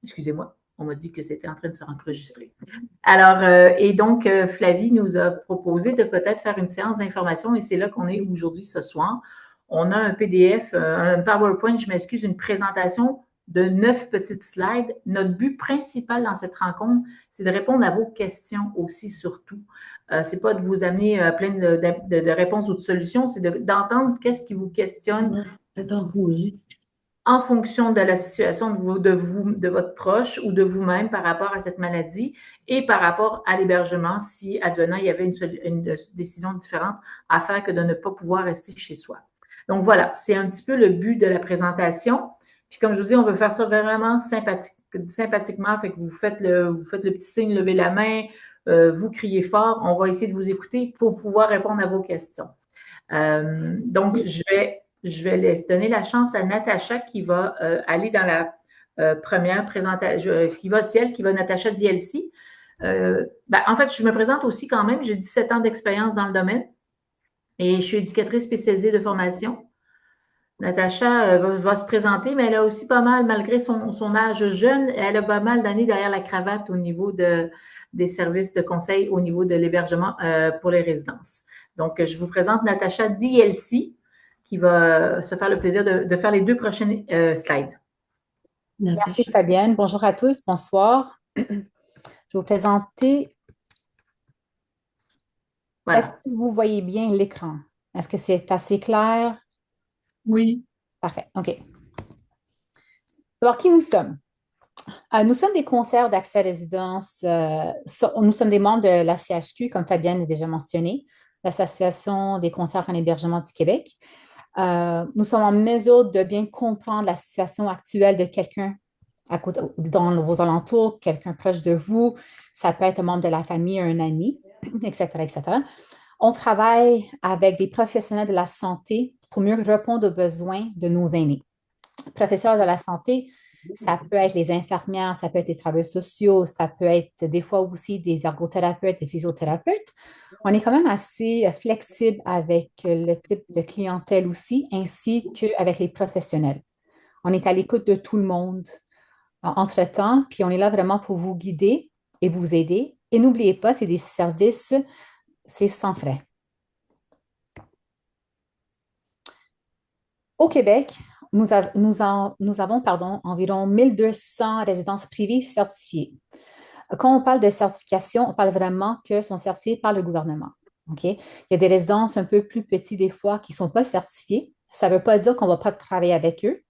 Excusez-moi, on m'a dit que c'était en train de s'enregistrer. Alors, et donc, Flavie nous a proposé de peut-être faire une séance d'information et c'est là qu'on est aujourd'hui ce soir. On a un PDF, un PowerPoint, je m'excuse, une présentation de 9 petites slides. Notre but principal dans cette rencontre, c'est de répondre à vos questions aussi, surtout. C'est pas de vous amener plein de réponses ou de solutions, c'est d'entendre qu'est-ce qui vous questionne en fonction de la situation de votre proche ou de vous-même par rapport à cette maladie et par rapport à l'hébergement si, advenant, il y avait une décision différente à faire que de ne pas pouvoir rester chez soi. Donc voilà, c'est un petit peu le but de la présentation. Puis comme je vous dis, on veut faire ça vraiment sympathiquement, fait que vous faites le petit signe, levez la main, vous criez fort, on va essayer de vous écouter pour pouvoir répondre à vos questions. Donc, je vais laisser donner la chance à Natacha qui va aller dans la première présentation, qui va Natacha DLC. En fait, je me présente aussi quand même, j'ai 17 ans d'expérience dans le domaine et je suis éducatrice spécialisée de formation. Natacha va se présenter, mais elle a aussi pas mal, malgré son âge jeune, elle a pas mal d'années derrière la cravate au niveau des services de conseil, au niveau de l'hébergement pour les résidences. Donc, je vous présente Natacha DLC, qui va se faire le plaisir de faire les 2 prochaines slides. Merci Fabienne. Bonjour à tous, bonsoir. Je vais vous présenter. Voilà. Est-ce que vous voyez bien l'écran? Est-ce que c'est assez clair? Oui. Parfait, OK. Alors, qui nous sommes? Nous sommes des conseillers d'accès à résidence. Nous sommes des membres de la CHQ, comme Fabienne l'a déjà mentionné, l'Association des conseillers en hébergement du Québec. Nous sommes en mesure de bien comprendre la situation actuelle de quelqu'un dans vos alentours, quelqu'un proche de vous. Ça peut être un membre de la famille, un ami, etc., etc. On travaille avec des professionnels de la santé pour mieux répondre aux besoins de nos aînés. Professionnels de la santé, ça peut être les infirmières, ça peut être les travailleurs sociaux, ça peut être des fois aussi des ergothérapeutes, des physiothérapeutes. On est quand même assez flexible avec le type de clientèle aussi, ainsi qu'avec les professionnels. On est à l'écoute de tout le monde entre-temps, puis on est là vraiment pour vous guider et vous aider. Et n'oubliez pas, c'est des services, c'est sans frais. Au Québec, nous avons environ 1200 résidences privées certifiées. Quand on parle de certification, on parle vraiment que sont certifiées par le gouvernement. Okay? Il y a des résidences un peu plus petites des fois qui ne sont pas certifiées. Ça ne veut pas dire qu'on ne va pas travailler avec eux,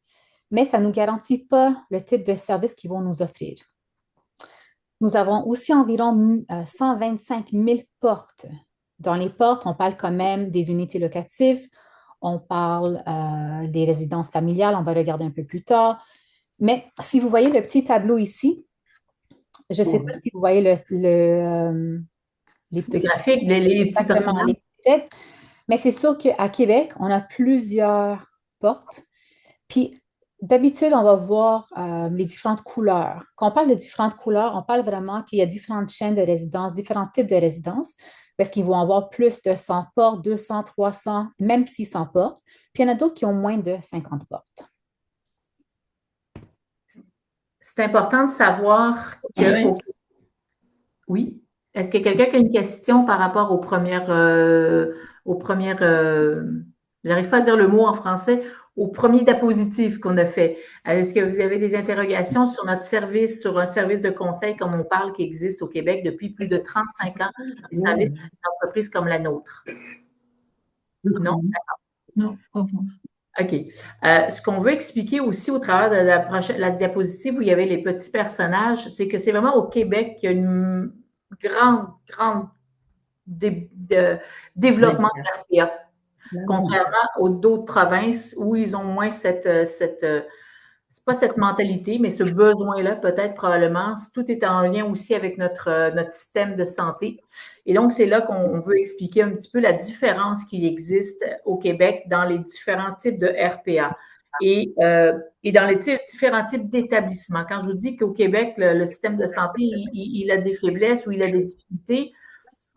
mais ça ne nous garantit pas le type de service qu'ils vont nous offrir. Nous avons aussi environ 125 000 portes. Dans les portes, on parle quand même des unités locatives, on parle des résidences familiales, on va regarder un peu plus tard. Mais si vous voyez le petit tableau ici, je ne sais pas si vous voyez les graphiques, les petits personnages. Mais c'est sûr qu'à Québec, on a plusieurs portes. Puis d'habitude, on va voir les différentes couleurs. Quand on parle de différentes couleurs, on parle vraiment qu'il y a différentes chaînes de résidences, différents types de résidences, parce qu'ils vont avoir plus de 100 portes, 200, 300, même 600 portes. Puis il y en a d'autres qui ont moins de 50 portes. C'est important de savoir que... Oui. Est-ce que quelqu'un a une question par rapport aux premières j'arrive pas à dire le mot en français, au premier diapositive qu'on a fait? Est-ce que vous avez des interrogations sur notre service, sur un service de conseil comme on parle qui existe au Québec depuis plus de 35 ans, des services d'une entreprise comme la nôtre? Non? Non. OK. Ce qu'on veut expliquer aussi au travers de la diapositive où il y avait les petits personnages, c'est que c'est vraiment au Québec qu'il y a une grande développement de l'RPA, contrairement aux d'autres provinces où ils ont moins c'est pas cette mentalité, mais ce besoin-là, peut-être probablement, tout est en lien aussi avec notre système de santé. Et donc, c'est là qu'on veut expliquer un petit peu la différence qui existe au Québec dans les différents types de RPA et dans les différents types d'établissements. Quand je vous dis qu'au Québec, le système de santé, il a des faiblesses ou il a des difficultés,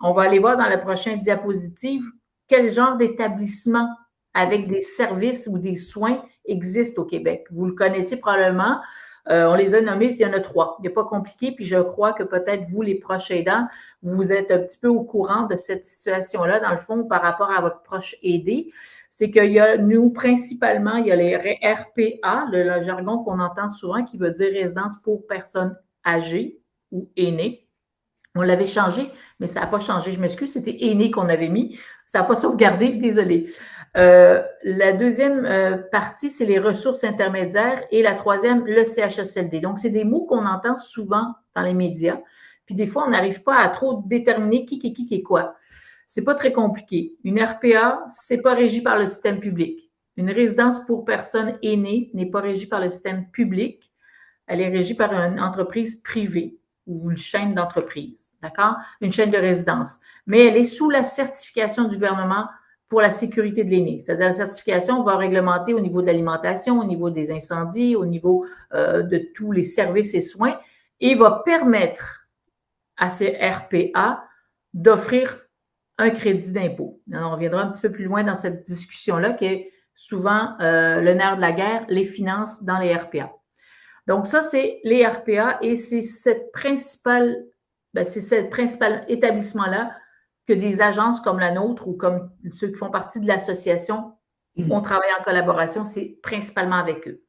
on va aller voir dans la prochaine diapositive quel genre d'établissement avec des services ou des soins existe au Québec. Vous le connaissez probablement. On les a nommés, il y en a 3. Il n'est pas compliqué, puis je crois que peut-être vous, les proches aidants, vous êtes un petit peu au courant de cette situation-là, dans le fond, par rapport à votre proche aidé. C'est qu'il y a, nous, principalement, il y a les RPA, le jargon qu'on entend souvent, qui veut dire résidence pour personnes âgées ou aînées. On l'avait changé, mais ça n'a pas changé. Je m'excuse, c'était aîné qu'on avait mis. Ça n'a pas sauvegardé, désolé. La deuxième partie, c'est les ressources intermédiaires et la troisième, le CHSLD. Donc, c'est des mots qu'on entend souvent dans les médias. Puis des fois, on n'arrive pas à trop déterminer qui est quoi. C'est pas très compliqué. Une RPA, c'est pas régi par le système public. Une résidence pour personnes aînées n'est pas régie par le système public. Elle est régie par une entreprise privée ou une chaîne d'entreprise, d'accord? Une chaîne de résidence. Mais elle est sous la certification du gouvernement pour la sécurité de l'aîné. C'est-à-dire la certification va réglementer au niveau de l'alimentation, au niveau des incendies, au niveau de tous les services et soins et va permettre à ces RPA d'offrir un crédit d'impôt. On reviendra un petit peu plus loin dans cette discussion-là qui est souvent le nerf de la guerre, les finances dans les RPA. Donc, ça, c'est les RPA et c'est cette principal établissement-là que des agences comme la nôtre ou comme ceux qui font partie de l'association, on travaille en collaboration, c'est principalement avec eux.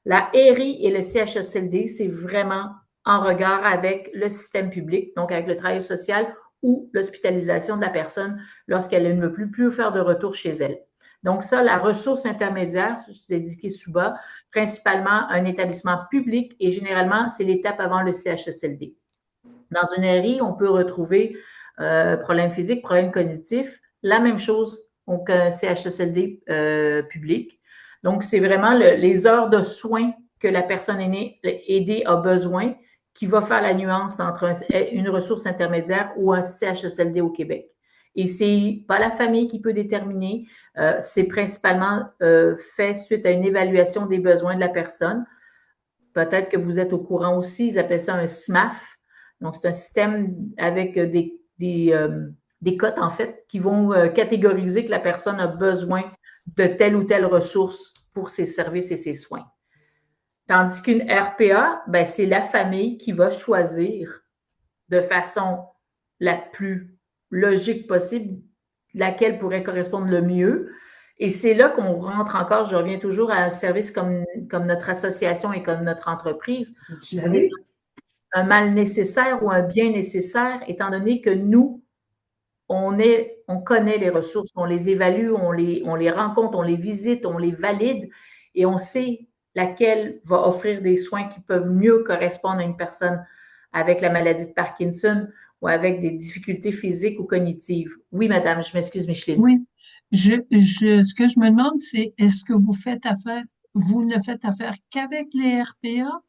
La RI et le CHSLD, c'est vraiment en regard avec le système public, donc avec le travail social ou l'hospitalisation de la personne lorsqu'elle ne veut plus faire de retour chez elle. Donc ça, la ressource intermédiaire, je l'ai indiqué sous bas, principalement un établissement public et généralement, c'est l'étape avant le CHSLD. Dans une RI, on peut retrouver problèmes physiques, problèmes cognitifs, la même chose qu'un CHSLD public. Donc, c'est vraiment les heures de soins que la personne aidée a besoin qui va faire la nuance entre une ressource intermédiaire ou un CHSLD au Québec. Et c'est pas la famille qui peut déterminer, c'est principalement fait suite à une évaluation des besoins de la personne. Peut-être que vous êtes au courant aussi, ils appellent ça un SMAF. Donc, c'est un système avec des cotes, en fait, qui vont catégoriser que la personne a besoin de telle ou telle ressource pour ses services et ses soins. Tandis qu'une RPA, ben, c'est la famille qui va choisir de façon la plus logique possible laquelle pourrait correspondre le mieux. Et c'est là qu'on rentre encore, je reviens toujours à un service comme notre association et comme notre entreprise. Un mal nécessaire ou un bien nécessaire, étant donné que nous, on connaît les ressources, on les évalue, on les rencontre, on les visite, on les valide et on sait laquelle va offrir des soins qui peuvent mieux correspondre à une personne avec la maladie de Parkinson ou avec des difficultés physiques ou cognitives. Oui, madame, je m'excuse, Micheline. Oui. Ce que je me demande, c'est est-ce que vous ne faites affaire qu'avec les RPA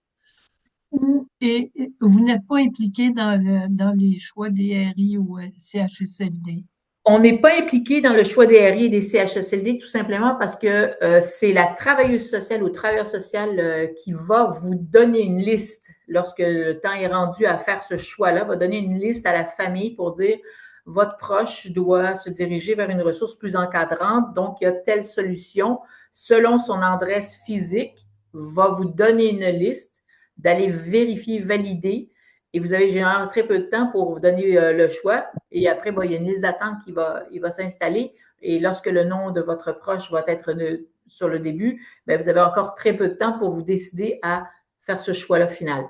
et vous n'êtes pas impliqué dans les choix des RI ou CHSLD? On n'est pas impliqué dans le choix des RI et des CHSLD tout simplement parce que c'est la travailleuse sociale ou travailleur social qui va vous donner une liste lorsque le temps est rendu à faire ce choix-là, va donner une liste à la famille pour dire votre proche doit se diriger vers une ressource plus encadrante, donc il y a telle solution. Selon son adresse physique, va vous donner une liste, d'aller vérifier, valider. Et vous avez généralement très peu de temps pour vous donner le choix. Et après, il y a une liste d'attente qui va s'installer. Et lorsque le nom de votre proche va être sur le début, vous avez encore très peu de temps pour vous décider à faire ce choix-là final.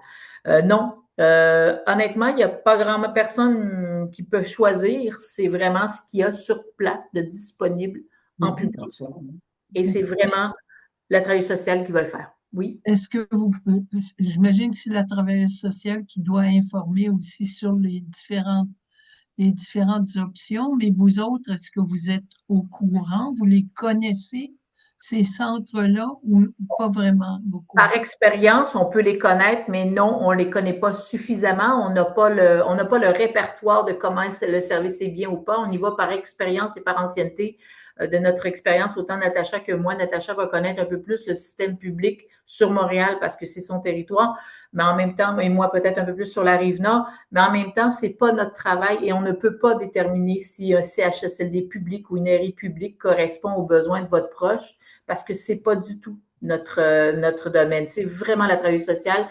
Non, honnêtement, il n'y a pas grand personne qui peut choisir. C'est vraiment ce qu'il y a sur place de disponible en public. Et c'est vraiment la travailleuse sociale qui va le faire. Oui. Est-ce que j'imagine que c'est la travailleuse sociale qui doit informer aussi sur les différentes options, mais vous autres, est-ce que vous êtes au courant? Vous les connaissez, ces centres-là, ou pas vraiment beaucoup? Par expérience, on peut les connaître, mais non, on ne les connaît pas suffisamment. On n'a pas le répertoire de comment le service est bien ou pas. On y va par expérience et par ancienneté. De notre expérience, autant Natacha que moi. Natacha va connaître un peu plus le système public sur Montréal parce que c'est son territoire, mais en même temps, et moi peut-être un peu plus sur la Rive-Nord, mais en même temps, ce n'est pas notre travail et on ne peut pas déterminer si un CHSLD public ou une RI publique correspond aux besoins de votre proche parce que ce n'est pas du tout notre domaine. C'est vraiment la travailleuse sociale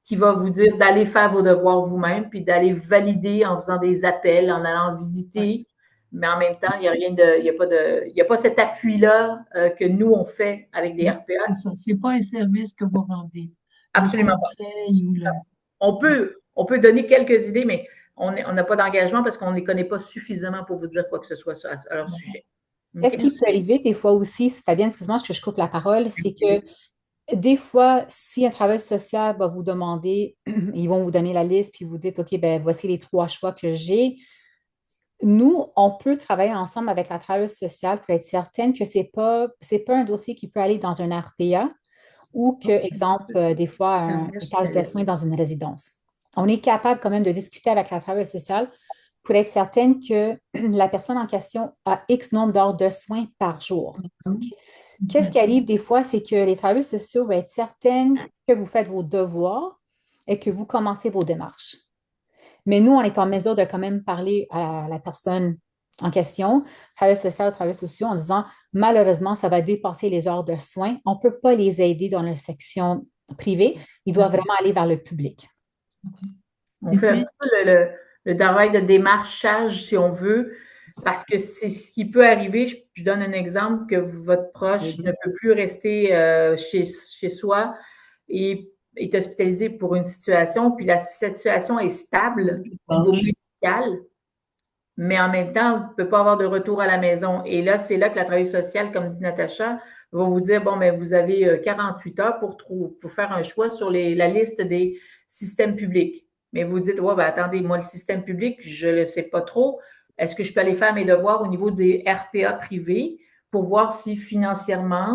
qui va vous dire d'aller faire vos devoirs vous-même, puis d'aller valider en faisant des appels, en allant visiter. Mais en même temps, il n'y a rien de, il y a pas cet appui-là que nous, on fait avec des RPA. C'est ça. C'est pas un service que vous rendez. Absolument le conseil ou le... On peut donner quelques idées, mais on n'a pas d'engagement parce qu'on ne les connaît pas suffisamment pour vous dire quoi que ce soit à leur sujet. Est-ce qu'il peut arriver des fois aussi, Fabienne, excuse-moi, que je coupe la parole, c'est que des fois, si un travailleur social va vous demander, ils vont vous donner la liste, puis vous dites, OK, ben voici les 3 choix que j'ai. Nous, on peut travailler ensemble avec la travailleuse sociale pour être certaine que c'est pas un dossier qui peut aller dans un RPA ou que, exemple, des fois, un étage de soins dans une résidence. On est capable quand même de discuter avec la travailleuse sociale pour être certaine que la personne en question a X nombre d'heures de soins par jour. Qu'est-ce qui arrive des fois, c'est que les travailleurs sociaux vont être certaines que vous faites vos devoirs et que vous commencez vos démarches. Mais nous, on est en mesure de quand même parler à la personne en question, travailleurs sociaux, travailleurs sociaux, en disant malheureusement, ça va dépasser les heures de soins. On ne peut pas les aider dans leur section privée. Ils doivent vraiment aller vers le public. On fait un petit peu le travail de démarchage, si on veut, parce que c'est ce qui peut arriver. Je donne un exemple que votre proche ne peut plus rester chez soi et est hospitalisé pour une situation, puis la situation est stable au niveau médical, mais en même temps, on ne peut pas avoir de retour à la maison. Et là, c'est là que la travailleuse sociale, comme dit Natacha, va vous dire, bon, mais vous avez 48 heures pour faire un choix sur la liste des systèmes publics. Mais vous dites, ouais, ben attendez, moi, le système public, je ne le sais pas trop. Est-ce que je peux aller faire mes devoirs au niveau des RPA privés pour voir si financièrement,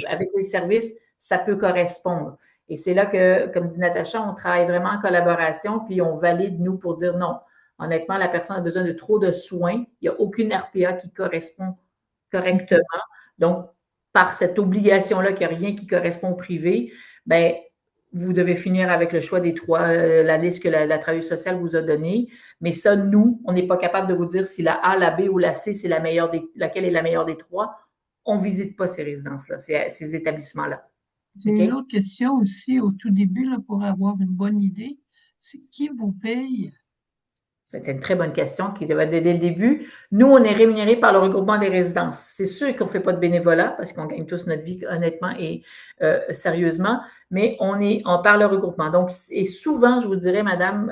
avec les services, ça peut correspondre? Et c'est là que, comme dit Natacha, on travaille vraiment en collaboration, puis on valide, nous, pour dire non. Honnêtement, la personne a besoin de trop de soins. Il n'y a aucune RPA qui correspond correctement. Donc, par cette obligation-là qu'il n'y a rien qui correspond au privé, ben, vous devez finir avec le choix des 3, la liste que la travailleuse sociale vous a donnée. Mais ça, nous, on n'est pas capable de vous dire si la A, la B ou la C, c'est laquelle est la meilleure des 3. On ne visite pas ces résidences-là, ces établissements-là. J'ai une autre question aussi au tout début là, pour avoir une bonne idée. C'est qui vous paye? C'était une très bonne question qui devait être dès le début. Nous, on est rémunérés par le regroupement des résidences. C'est sûr qu'on ne fait pas de bénévolat parce qu'on gagne tous notre vie honnêtement et sérieusement, mais on parle le regroupement. Donc, et souvent, je vous dirais, madame,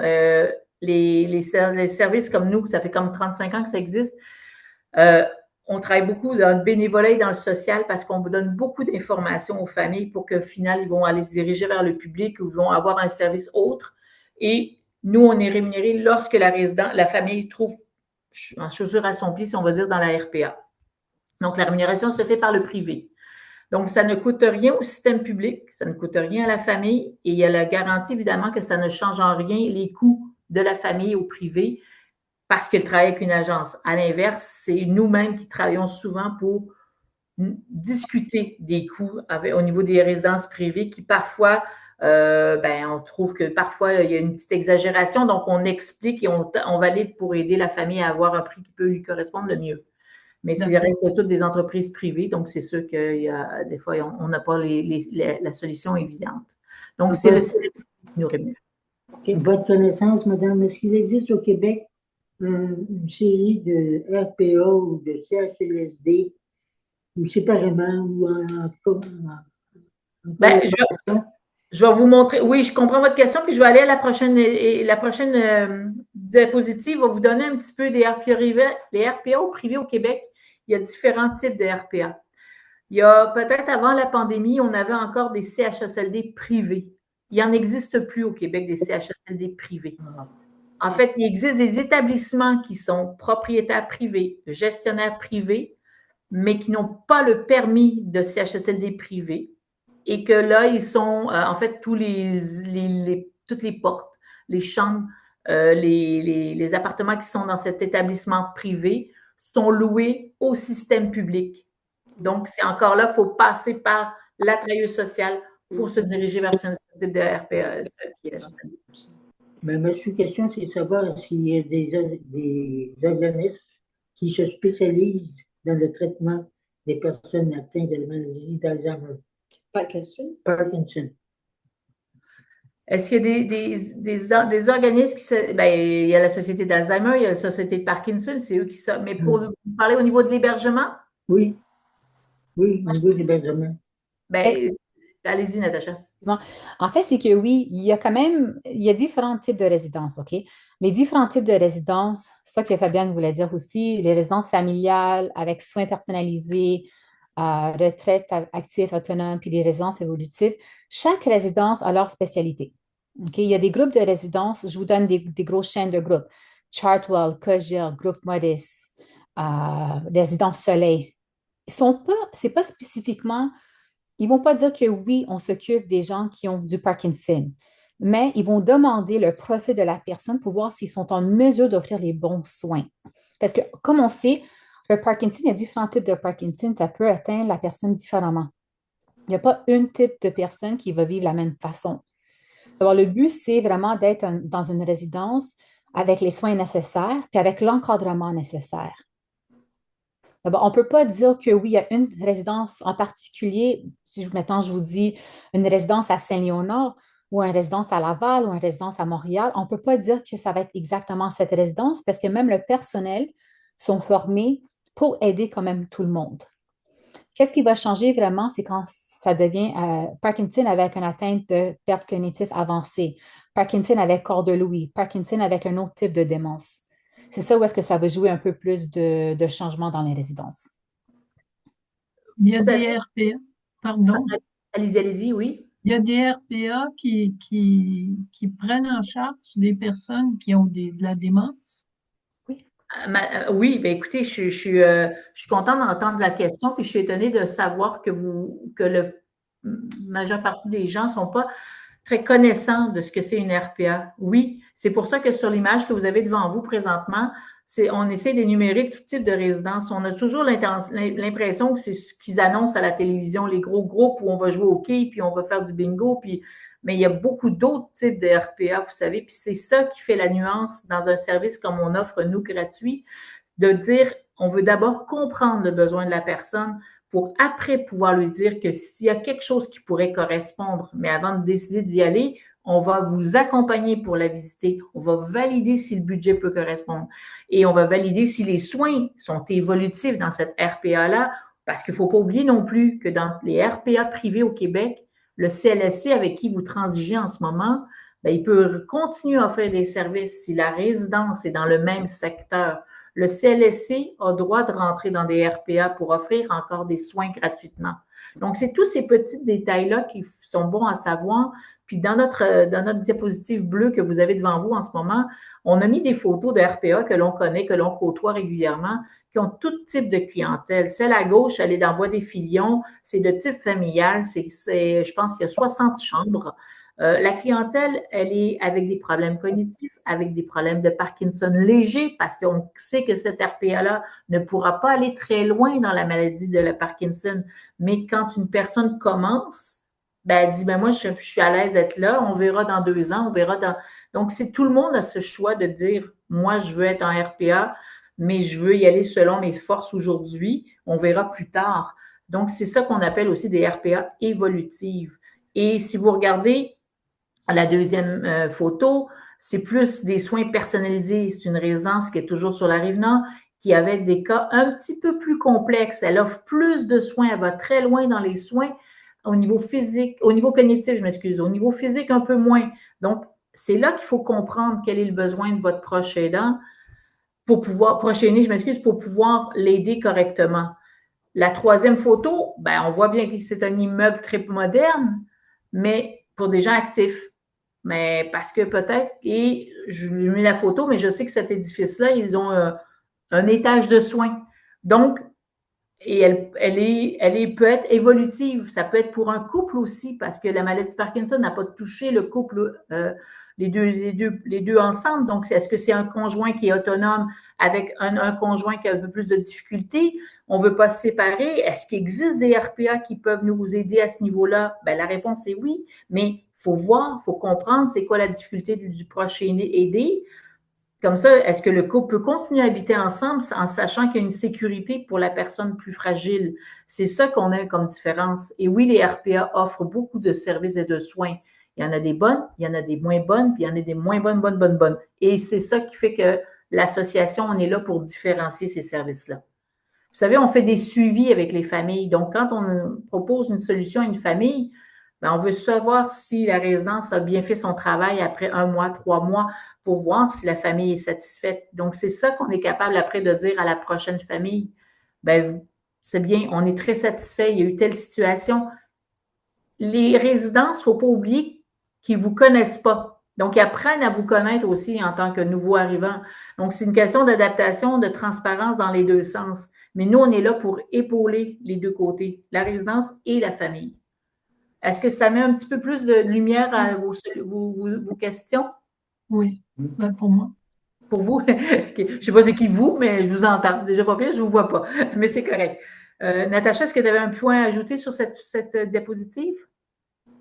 les services comme nous, ça fait comme 35 ans que ça existe, on travaille beaucoup dans le bénévolat et dans le social parce qu'on vous donne beaucoup d'informations aux familles pour qu'au final, ils vont aller se diriger vers le public ou ils vont avoir un service autre. Et nous, on est rémunérés lorsque la famille trouve en chaussure à son pied, si on va dire, dans la RPA. Donc, la rémunération se fait par le privé. Donc, ça ne coûte rien au système public, ça ne coûte rien à la famille et il y a la garantie, évidemment, que ça ne change en rien les coûts de la famille au privé parce qu'elle travaille avec une agence. À l'inverse, c'est nous-mêmes qui travaillons souvent pour discuter des coûts au niveau des résidences privées qui parfois on trouve que parfois, il y a une petite exagération. Donc, on explique et on valide pour aider la famille à avoir un prix qui peut lui correspondre le mieux. Mais c'est toutes des entreprises privées, donc c'est sûr qu'il y a des fois, on n'a pas la solution évidente. Donc, c'est le service qui nous rémunère. Votre connaissance, madame, est-ce qu'il existe au Québec une série de RPA ou de CHSLD ou séparément ou je vais vous montrer. Oui, je comprends votre question, puis je vais aller à la prochaine diapositive va vous donner un petit peu des RPA les RPA au privé au Québec. Il y a différents types de RPA. Il y a peut-être avant la pandémie, on avait encore des CHSLD privés. Il n'en existe plus au Québec des CHSLD privés. En fait, il existe des établissements qui sont propriétaires privés, gestionnaires privés, mais qui n'ont pas le permis de CHSLD privé. Et que là, ils sont, en fait, toutes les portes, les chambres, les appartements qui sont dans cet établissement privé sont loués au système public. Donc, c'est encore là, il faut passer par la travailleuse sociale pour se diriger vers ce type de RPA. Mais ma question, c'est de savoir s'il y a des organismes qui se spécialisent dans le traitement des personnes atteintes de la maladie d'Alzheimer. Parkinson. Parkinson. Est-ce qu'il y a des organismes il y a la Société d'Alzheimer, il y a la Société de Parkinson, c'est eux qui sont. Mais pour vous parler au niveau de l'hébergement? Oui, oui, au niveau de l'hébergement. Allez-y, Natacha. En fait, c'est que oui, il y a différents types de résidences, OK? Les différents types de résidences, c'est ça que Fabienne voulait dire aussi, les résidences familiales avec soins personnalisés, retraite active, autonome, puis les résidences évolutives, chaque résidence a leur spécialité. OK? Il y a des groupes de résidences, je vous donne des grosses chaînes de groupes. Chartwell, Cogir, Groupe Modis, Résidence Soleil. C'est pas spécifiquement, ils vont pas dire que oui, on s'occupe des gens qui ont du Parkinson, mais ils vont demander le profil de la personne pour voir s'ils sont en mesure d'offrir les bons soins. Parce que, comme on sait, le Parkinson, il y a différents types de Parkinson, ça peut atteindre la personne différemment. Il n'y a pas un type de personne qui va vivre la même façon. Alors, le but, c'est vraiment d'être dans une résidence avec les soins nécessaires puis avec l'encadrement nécessaire. D'abord, on ne peut pas dire que oui, il y a une résidence en particulier. Si maintenant je vous dis une résidence à Saint-Léonard ou une résidence à Laval ou une résidence à Montréal, on ne peut pas dire que ça va être exactement cette résidence parce que même le personnel sont formés pour aider quand même tout le monde. Qu'est-ce qui va changer vraiment, c'est quand ça devient Parkinson avec une atteinte de perte cognitive avancée, Parkinson avec corps de Lewy, Parkinson avec un autre type de démence. C'est ça où est-ce que ça va jouer un peu plus de changements dans les résidences. Il y a des RPA, pardon. Allez-y, oui. Il y a des RPA qui prennent en charge des personnes qui ont de la démence. Oui, bien écoutez, je suis contente d'entendre la question, puis je suis étonnée de savoir que la majeure partie des gens ne sont pas très connaissants de ce que c'est une RPA. Oui, c'est pour ça que sur l'image que vous avez devant vous présentement, on essaie d'énumérer tout type de résidence. On a toujours l'impression que c'est ce qu'ils annoncent à la télévision, les gros groupes où on va jouer au quai, puis on va faire du bingo, mais il y a beaucoup d'autres types de RPA, vous savez, puis c'est ça qui fait la nuance dans un service comme on offre, nous, gratuit, de dire, on veut d'abord comprendre le besoin de la personne pour après pouvoir lui dire que s'il y a quelque chose qui pourrait correspondre, mais avant de décider d'y aller, on va vous accompagner pour la visiter. On va valider si le budget peut correspondre. Et on va valider si les soins sont évolutifs dans cette RPA-là, parce qu'il ne faut pas oublier non plus que dans les RPA privés au Québec, le CLSC avec qui vous transigez en ce moment, bien, il peut continuer à offrir des services si la résidence est dans le même secteur. Le CLSC a droit de rentrer dans des RPA pour offrir encore des soins gratuitement. Donc, c'est tous ces petits détails-là qui sont bons à savoir. Puis, dans notre diapositive bleue que vous avez devant vous en ce moment, on a mis des photos de RPA que l'on connaît, que l'on côtoie régulièrement, qui ont tout type de clientèle. Celle à gauche, elle est dans Bois-des-Filions, c'est de type familial, je pense qu'il y a 60 chambres. La clientèle, elle est avec des problèmes cognitifs, avec des problèmes de Parkinson légers, parce qu'on sait que cette RPA-là ne pourra pas aller très loin dans la maladie de la Parkinson. Mais quand une personne commence, ben, elle dit, ben moi, je suis à l'aise d'être là, on verra dans 2 ans, on verra dans... Donc, c'est tout le monde a ce choix de dire, moi, je veux être en RPA, mais je veux y aller selon mes forces aujourd'hui, on verra plus tard. Donc, c'est ça qu'on appelle aussi des RPA évolutives. Et si vous regardez la deuxième photo, c'est plus des soins personnalisés. C'est une résidence qui est toujours sur la Rive-Nord, qui avait des cas un petit peu plus complexes. Elle offre plus de soins, elle va très loin dans les soins au niveau physique, au niveau cognitif, je m'excuse, au niveau physique un peu moins. Donc, c'est là qu'il faut comprendre quel est le besoin de votre proche aidant pour pouvoir, proche aîné, je m'excuse, pour pouvoir l'aider correctement. La troisième photo, ben, on voit bien que c'est un immeuble très moderne, mais pour des gens actifs. Mais parce que peut-être, et je lui ai mis la photo, mais je sais que cet édifice-là, ils ont un étage de soins. Donc, et peut être évolutive. Ça peut être pour un couple aussi, parce que la maladie de Parkinson n'a pas touché le couple, les deux ensemble. Donc, est-ce que c'est un conjoint qui est autonome avec un conjoint qui a un peu plus de difficultés? On ne veut pas se séparer. Est-ce qu'il existe des RPA qui peuvent nous aider à ce niveau-là? Bien, la réponse est oui, mais il faut voir, il faut comprendre c'est quoi la difficulté du proche aidé. Comme ça, est-ce que le couple peut continuer à habiter ensemble en sachant qu'il y a une sécurité pour la personne plus fragile? C'est ça qu'on a comme différence. Et oui, les RPA offrent beaucoup de services et de soins. Il y en a des bonnes, il y en a des moins bonnes, puis il y en a des moins bonnes, bonnes, bonnes, bonnes. Et c'est ça qui fait que l'association, on est là pour différencier ces services-là. Vous savez, on fait des suivis avec les familles. Donc, quand on propose une solution à une famille, ben, on veut savoir si la résidence a bien fait son travail après 1 mois, 3 mois, pour voir si la famille est satisfaite. Donc, c'est ça qu'on est capable après de dire à la prochaine famille. Ben, c'est bien, on est très satisfait, il y a eu telle situation. Les résidences, il ne faut pas oublier qu'ils ne vous connaissent pas. Donc, ils apprennent à vous connaître aussi en tant que nouveau arrivant. Donc, c'est une question d'adaptation, de transparence dans les deux sens. Mais nous, on est là pour épauler les deux côtés, la résidence et la famille. Est-ce que ça met un petit peu plus de lumière à vos questions? Oui, ben, pour moi. Pour vous? Je ne sais pas c'est qui vous, mais je vous entends. Déjà pas pire, je ne vous vois pas. Mais c'est correct. Natacha, est-ce que tu avais un point à ajouter sur cette diapositive?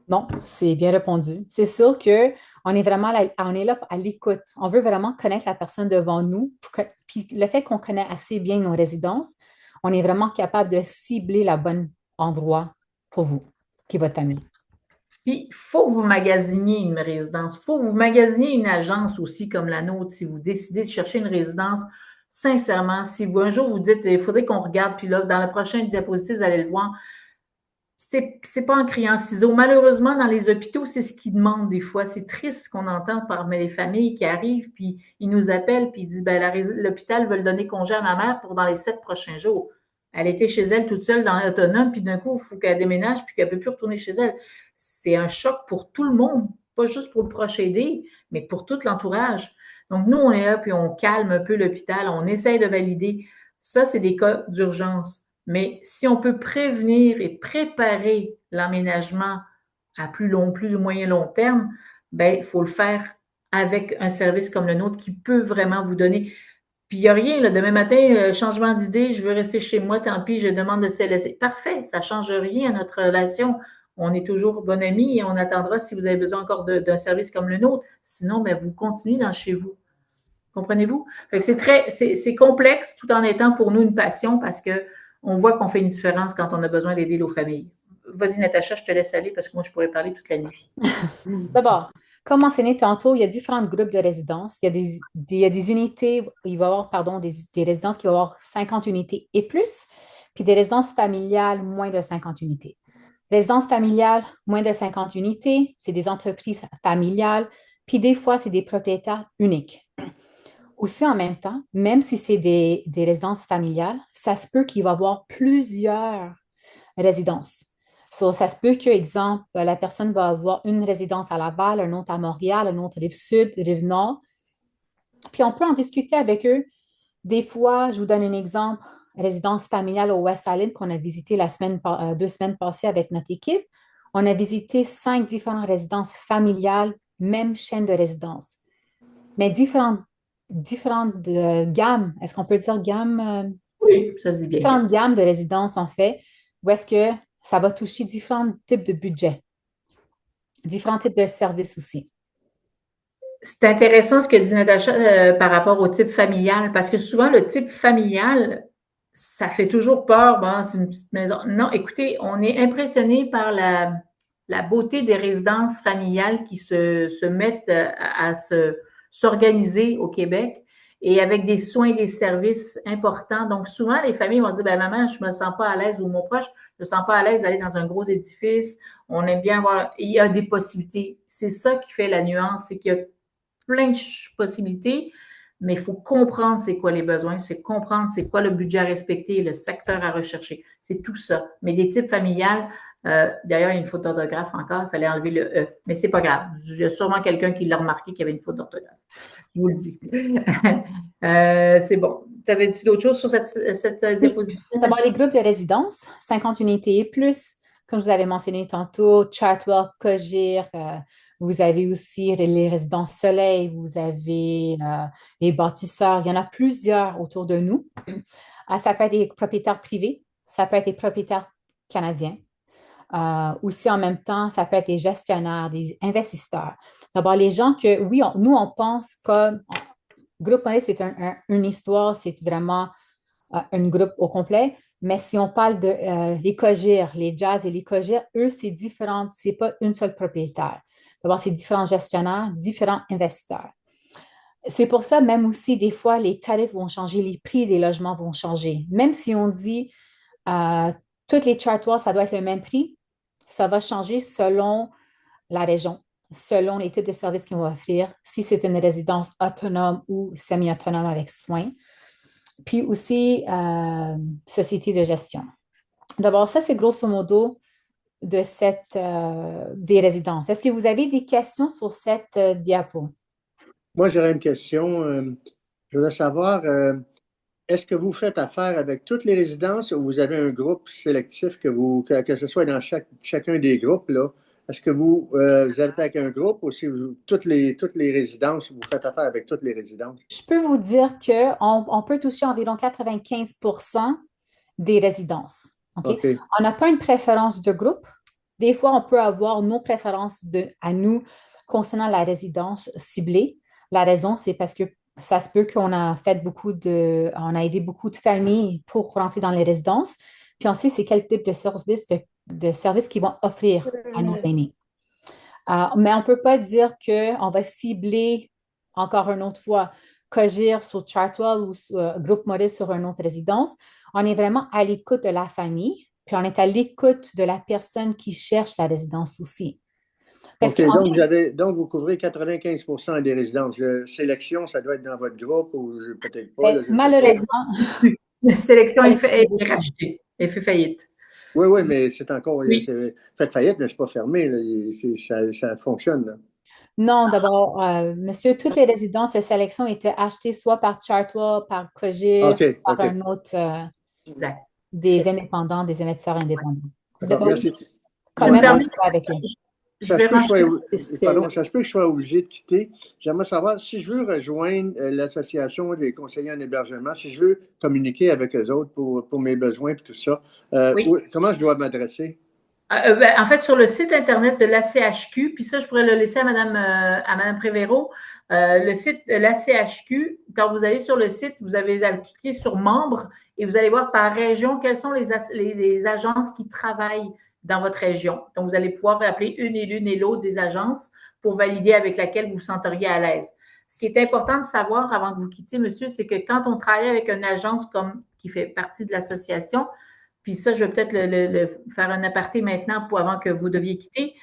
Non, c'est bien répondu. C'est sûr qu'on est vraiment là, on est là à l'écoute. On veut vraiment connaître la personne devant nous. Puis le fait qu'on connaît assez bien nos résidences, on est vraiment capable de cibler le bon endroit pour vous, puis votre famille. Puis, il faut que vous magasiniez une résidence. Il faut que vous magasiniez une agence aussi comme la nôtre. Si vous décidez de chercher une résidence, sincèrement, si vous un jour vous dites, il faudrait qu'on regarde, puis là, dans la prochaine diapositive, vous allez le voir, c'est pas en criant ciseaux. Malheureusement, dans les hôpitaux, c'est ce qu'ils demandent des fois. C'est triste qu'on entend par les familles qui arrivent, puis ils nous appellent, puis ils disent, ben, l'hôpital veut donner congé à ma mère pour dans les 7 prochains jours. Elle était chez elle toute seule dans l'autonome, puis d'un coup, il faut qu'elle déménage, puis qu'elle ne peut plus retourner chez elle. C'est un choc pour tout le monde, pas juste pour le proche aidé, mais pour tout l'entourage. Donc, nous, on est là, puis on calme un peu l'hôpital, on essaye de valider. Ça, c'est des cas d'urgence. Mais si on peut prévenir et préparer l'aménagement à plus long, plus ou moyen long terme, ben, il faut le faire avec un service comme le nôtre qui peut vraiment vous donner. Puis il n'y a rien, là, demain matin, changement d'idée, je veux rester chez moi, tant pis, je demande de CLSC. Parfait, ça ne change rien à notre relation. On est toujours bon amis et on attendra si vous avez besoin encore d'un service comme le nôtre. Sinon, ben, vous continuez dans chez vous. Comprenez-vous? Fait que c'est complexe tout en étant pour nous une passion parce qu'on voit qu'on fait une différence quand on a besoin d'aider nos familles. Vas-y, Natacha, je te laisse aller parce que moi, je pourrais parler toute la nuit. D'abord, comme mentionné tantôt, il y a différents groupes de résidences. Il y a des unités, il va y avoir, pardon, des résidences qui vont avoir 50 unités et plus, puis des résidences familiales, moins de 50 unités. Résidences familiales, moins de 50 unités, c'est des entreprises familiales, puis des fois, c'est des propriétaires uniques. Aussi, en même temps, même si c'est des résidences familiales, ça se peut qu'il va y avoir plusieurs résidences. So, ça se peut que, exemple, la personne va avoir une résidence à Laval, une autre à Montréal, une autre Rive-Sud, Rive-Nord. Puis on peut en discuter avec eux. Des fois, je vous donne un exemple, résidence familiale au West Island qu'on a visité 2 semaines passées avec notre équipe. On a visité 5 différentes résidences familiales, même chaîne de résidences, mais différentes gammes. Est-ce qu'on peut dire gamme? Oui, ça se dit bien. Différentes gammes de résidences, en fait, où est-ce que ça va toucher différents types de budgets, différents types de services aussi. C'est intéressant ce que dit Natacha par rapport au type familial, parce que souvent, le type familial, ça fait toujours peur. Bon, c'est une petite maison. Non, écoutez, on est impressionné par la beauté des résidences familiales qui se mettent à s'organiser au Québec et avec des soins et des services importants. Donc, souvent, les familles vont dire, ben, maman, je ne me sens pas à l'aise, ou mon proche, je ne me sens pas à l'aise d'aller dans un gros édifice. On aime bien avoir, il y a des possibilités. C'est ça qui fait la nuance, c'est qu'il y a plein de possibilités, mais il faut comprendre c'est quoi les besoins, c'est comprendre c'est quoi le budget à respecter, le secteur à rechercher. C'est tout ça. Mais des types familiales, d'ailleurs, il y a une faute d'orthographe encore, il fallait enlever le E. Mais c'est pas grave. Il y a sûrement quelqu'un qui l'a remarqué qu'il y avait une faute d'orthographe. Je vous le dis. C'est bon. Avais-tu d'autres choses sur cette diapositive? D'abord, les groupes de résidence, 50 unités et plus, comme je vous avais mentionné tantôt, Chartwell, Cogir, vous avez aussi les résidences Soleil, vous avez les bâtisseurs, il y en a plusieurs autour de nous. Ça peut être des propriétaires privés, ça peut être des propriétaires canadiens. Aussi, en même temps, ça peut être des gestionnaires, des investisseurs. D'abord, les gens que, oui, nous, on pense comme Groupe Maurice, c'est une histoire, c'est vraiment un groupe au complet. Mais si on parle de les COGIR, les Jazz et les COGIR, eux, c'est différent. C'est pas une seule propriétaire. D'abord, c'est différents gestionnaires, différents investisseurs. C'est pour ça, même aussi, des fois, les tarifs vont changer, les prix des logements vont changer. Même si on dit euh, toutes les chartoirs, ça doit être le même prix, ça va changer selon la région, selon les types de services qu'ils vont offrir, si c'est une résidence autonome ou semi-autonome avec soins. Puis aussi, société de gestion. D'abord, ça, c'est grosso modo de des résidences. Est-ce que vous avez des questions sur cette diapo? Moi, j'aurais une question. Je voudrais savoir, est-ce que vous faites affaire avec toutes les résidences ou vous avez un groupe sélectif que ce soit dans chacun des groupes, là? Est-ce que vous êtes avec un groupe ou si toutes les résidences, vous faites affaire avec toutes les résidences? Je peux vous dire qu'on peut toucher environ 95% des résidences. OK? OK. On n'a pas une préférence de groupe. Des fois, on peut avoir nos préférences à nous concernant la résidence ciblée. La raison, c'est parce que ça se peut qu'on a fait on a aidé beaucoup de familles pour rentrer dans les résidences. Puis on sait c'est quel type de services qu'ils vont offrir à nos aînés. Mais on ne peut pas dire qu'on va cibler encore une autre fois Cogir sur Chartwell ou Groupe Maurice sur une autre résidence. On est vraiment à l'écoute de la famille, puis on est à l'écoute de la personne qui cherche la résidence aussi. Parce OK, donc vous couvrez 95% des résidences. Sélection, ça doit être dans votre groupe ou peut-être pas. Là, malheureusement, la sélection est rachetée, elle fait faillite. Oui, mais c'est encore. Oui. Fait faillite, mais c'est pas fermé. Là, ça fonctionne. Là. Non, d'abord, monsieur, toutes les résidences de sélection étaient achetées soit par Chartwell, par Cogir, par un autre, des indépendants, des investisseurs indépendants. D'accord, merci. Quand même, on travaille avec eux. Ça se peut que je sois obligé de quitter. J'aimerais savoir si je veux rejoindre l'association des conseillers en hébergement, si je veux communiquer avec eux autres pour mes besoins et tout ça, comment je dois m'adresser? En fait, sur le site Internet de l'ACHQ, puis ça, je pourrais le laisser à Mme Prévéro. Le site de l'ACHQ, quand vous allez sur le site, vous avez cliqué sur membres et vous allez voir par région quelles sont les agences qui travaillent dans votre région. Donc, vous allez pouvoir appeler l'une et l'autre des agences pour valider avec laquelle vous vous senteriez à l'aise. Ce qui est important de savoir avant que vous quittiez, monsieur, c'est que quand on travaille avec une agence qui fait partie de l'association, puis ça, je vais peut-être faire un aparté maintenant avant que vous deviez quitter.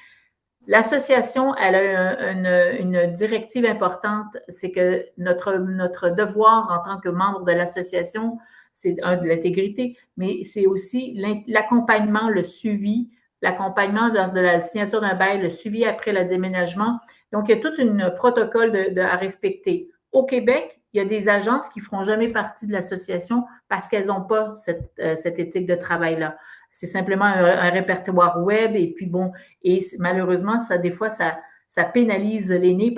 L'association, elle a une directive importante, c'est que notre devoir en tant que membre de l'association, c'est de l'intégrité, mais c'est aussi l'accompagnement, le suivi, l'accompagnement de la signature d'un bail, le suivi après le déménagement. Donc, il y a tout un protocole à respecter. Au Québec, il y a des agences qui ne feront jamais partie de l'association parce qu'elles n'ont pas cette éthique de travail-là. C'est simplement un répertoire web et puis bon, et malheureusement, des fois, ça pénalise l'aîné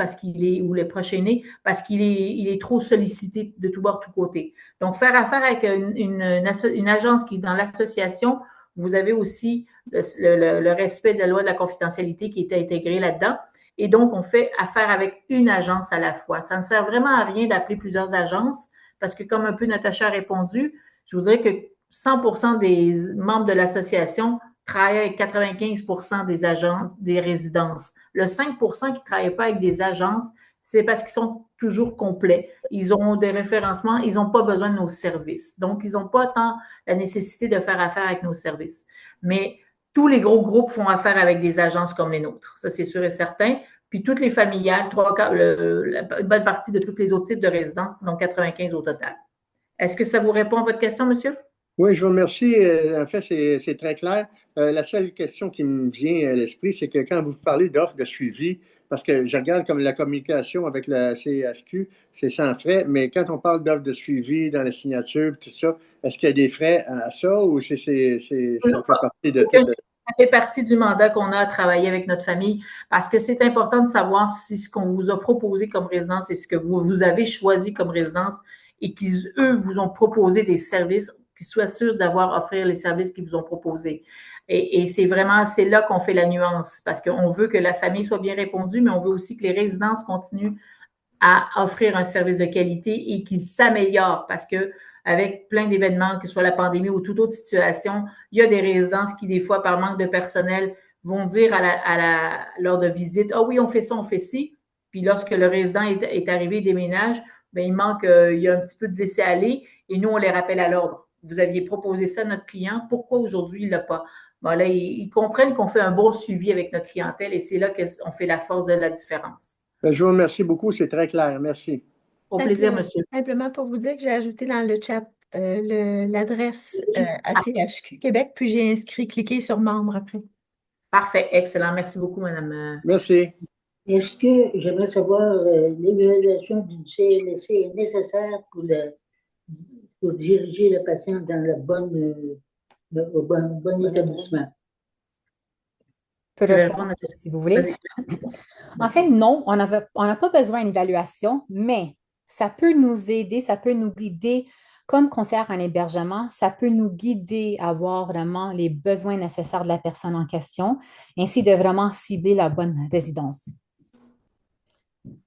ou le prochain aîné parce qu'il est trop sollicité de tout bord, tout côté. Donc, faire affaire avec une agence qui est dans l'association, vous avez aussi le respect de la loi de la confidentialité qui est intégré là-dedans. Et donc, on fait affaire avec une agence à la fois. Ça ne sert vraiment à rien d'appeler plusieurs agences parce que, comme un peu Natacha a répondu, je vous dirais que 100% des membres de l'association travaillent avec 95% des agences, des résidences. Le 5% qui ne travaillent pas avec des agences, c'est parce qu'ils sont toujours complets. Ils ont des référencements, ils n'ont pas besoin de nos services. Donc, ils n'ont pas tant la nécessité de faire affaire avec nos services. Mais tous les gros groupes font affaire avec des agences comme les nôtres. Ça, c'est sûr et certain. Puis toutes les familiales, une bonne partie de tous les autres types de résidences, donc 95 au total. Est-ce que ça vous répond à votre question, monsieur? Oui, je vous remercie. En fait, c'est très clair. La seule question qui me vient à l'esprit, c'est que quand vous parlez d'offres de suivi, parce que je regarde comme la communication avec la CHQ, c'est sans frais, mais quand on parle d'offres de suivi dans la signature, tout ça, est-ce qu'il y a des frais à ça ou ça fait partie de tout? Ça fait partie du mandat qu'on a à travailler avec notre famille parce que c'est important de savoir si ce qu'on vous a proposé comme résidence et ce que vous avez choisi comme résidence et qu'eux vous ont proposé des services, qu'ils soient sûrs d'avoir offert les services qu'ils vous ont proposés. Et c'est là qu'on fait la nuance parce qu'on veut que la famille soit bien répondue, mais on veut aussi que les résidences continuent à offrir un service de qualité et qu'il s'améliore parce que avec plein d'événements, que ce soit la pandémie ou toute autre situation, il y a des résidences qui, des fois, par manque de personnel, vont dire lors de visite, ah oui, on fait ça, on fait ci. Puis lorsque le résident est arrivé, déménage, bien, il manque, il y a un petit peu de laisser-aller et nous, on les rappelle à l'ordre. Vous aviez proposé ça à notre client, pourquoi aujourd'hui il ne l'a pas? Bon, là, ils comprennent qu'on fait un bon suivi avec notre clientèle et c'est là qu'on fait la force de la différence. Je vous remercie beaucoup, c'est très clair. Merci. Au plaisir, monsieur. Simplement pour vous dire que j'ai ajouté dans le chat l'adresse à CHQ Québec, puis j'ai inscrit, cliquez sur membre après. Parfait, excellent. Merci beaucoup, madame. Merci. Est-ce que j'aimerais savoir l'évaluation d'une CLSC est nécessaire pour diriger le patient dans au bon établissement? Je peux répondre si vous voulez. En fait, non, on n'a pas besoin d'une évaluation, mais ça peut nous aider, ça peut nous guider comme conseillère en hébergement, ça peut nous guider à voir vraiment les besoins nécessaires de la personne en question, ainsi de vraiment cibler la bonne résidence.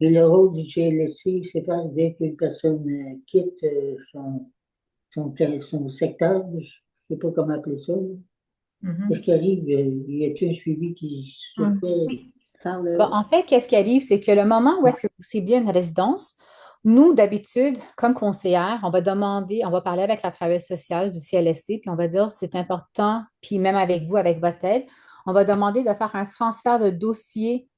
Et le rôle du CLSC, c'est pas dès qu'une personne quitte son secteur, je ne sais pas comment appeler ça. Qu'est-ce qui arrive? Y a-t-il un suivi qui se fait? En fait, qu'est-ce qui arrive, c'est que le moment où est-ce que vous ciblez une résidence, nous, d'habitude, comme conseillère, on va parler avec la travailleuse sociale du CLSC, puis on va dire c'est important, puis même avec vous, avec votre aide, on va demander de faire un transfert de dossier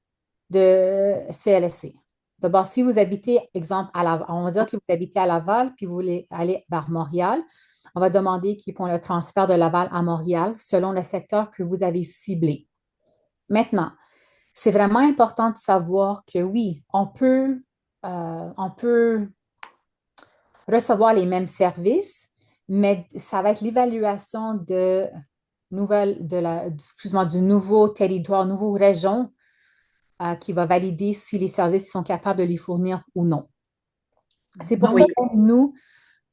de CLSC. D'abord, si vous habitez, exemple, on va dire que vous habitez à Laval, puis vous voulez aller vers Montréal, on va demander qu'ils font le transfert de Laval à Montréal selon le secteur que vous avez ciblé. Maintenant, c'est vraiment important de savoir que oui, on peut recevoir les mêmes services, mais ça va être l'évaluation du nouveau territoire, nouveau région qui va valider si les services sont capables de les fournir ou non. C'est pour ça que nous,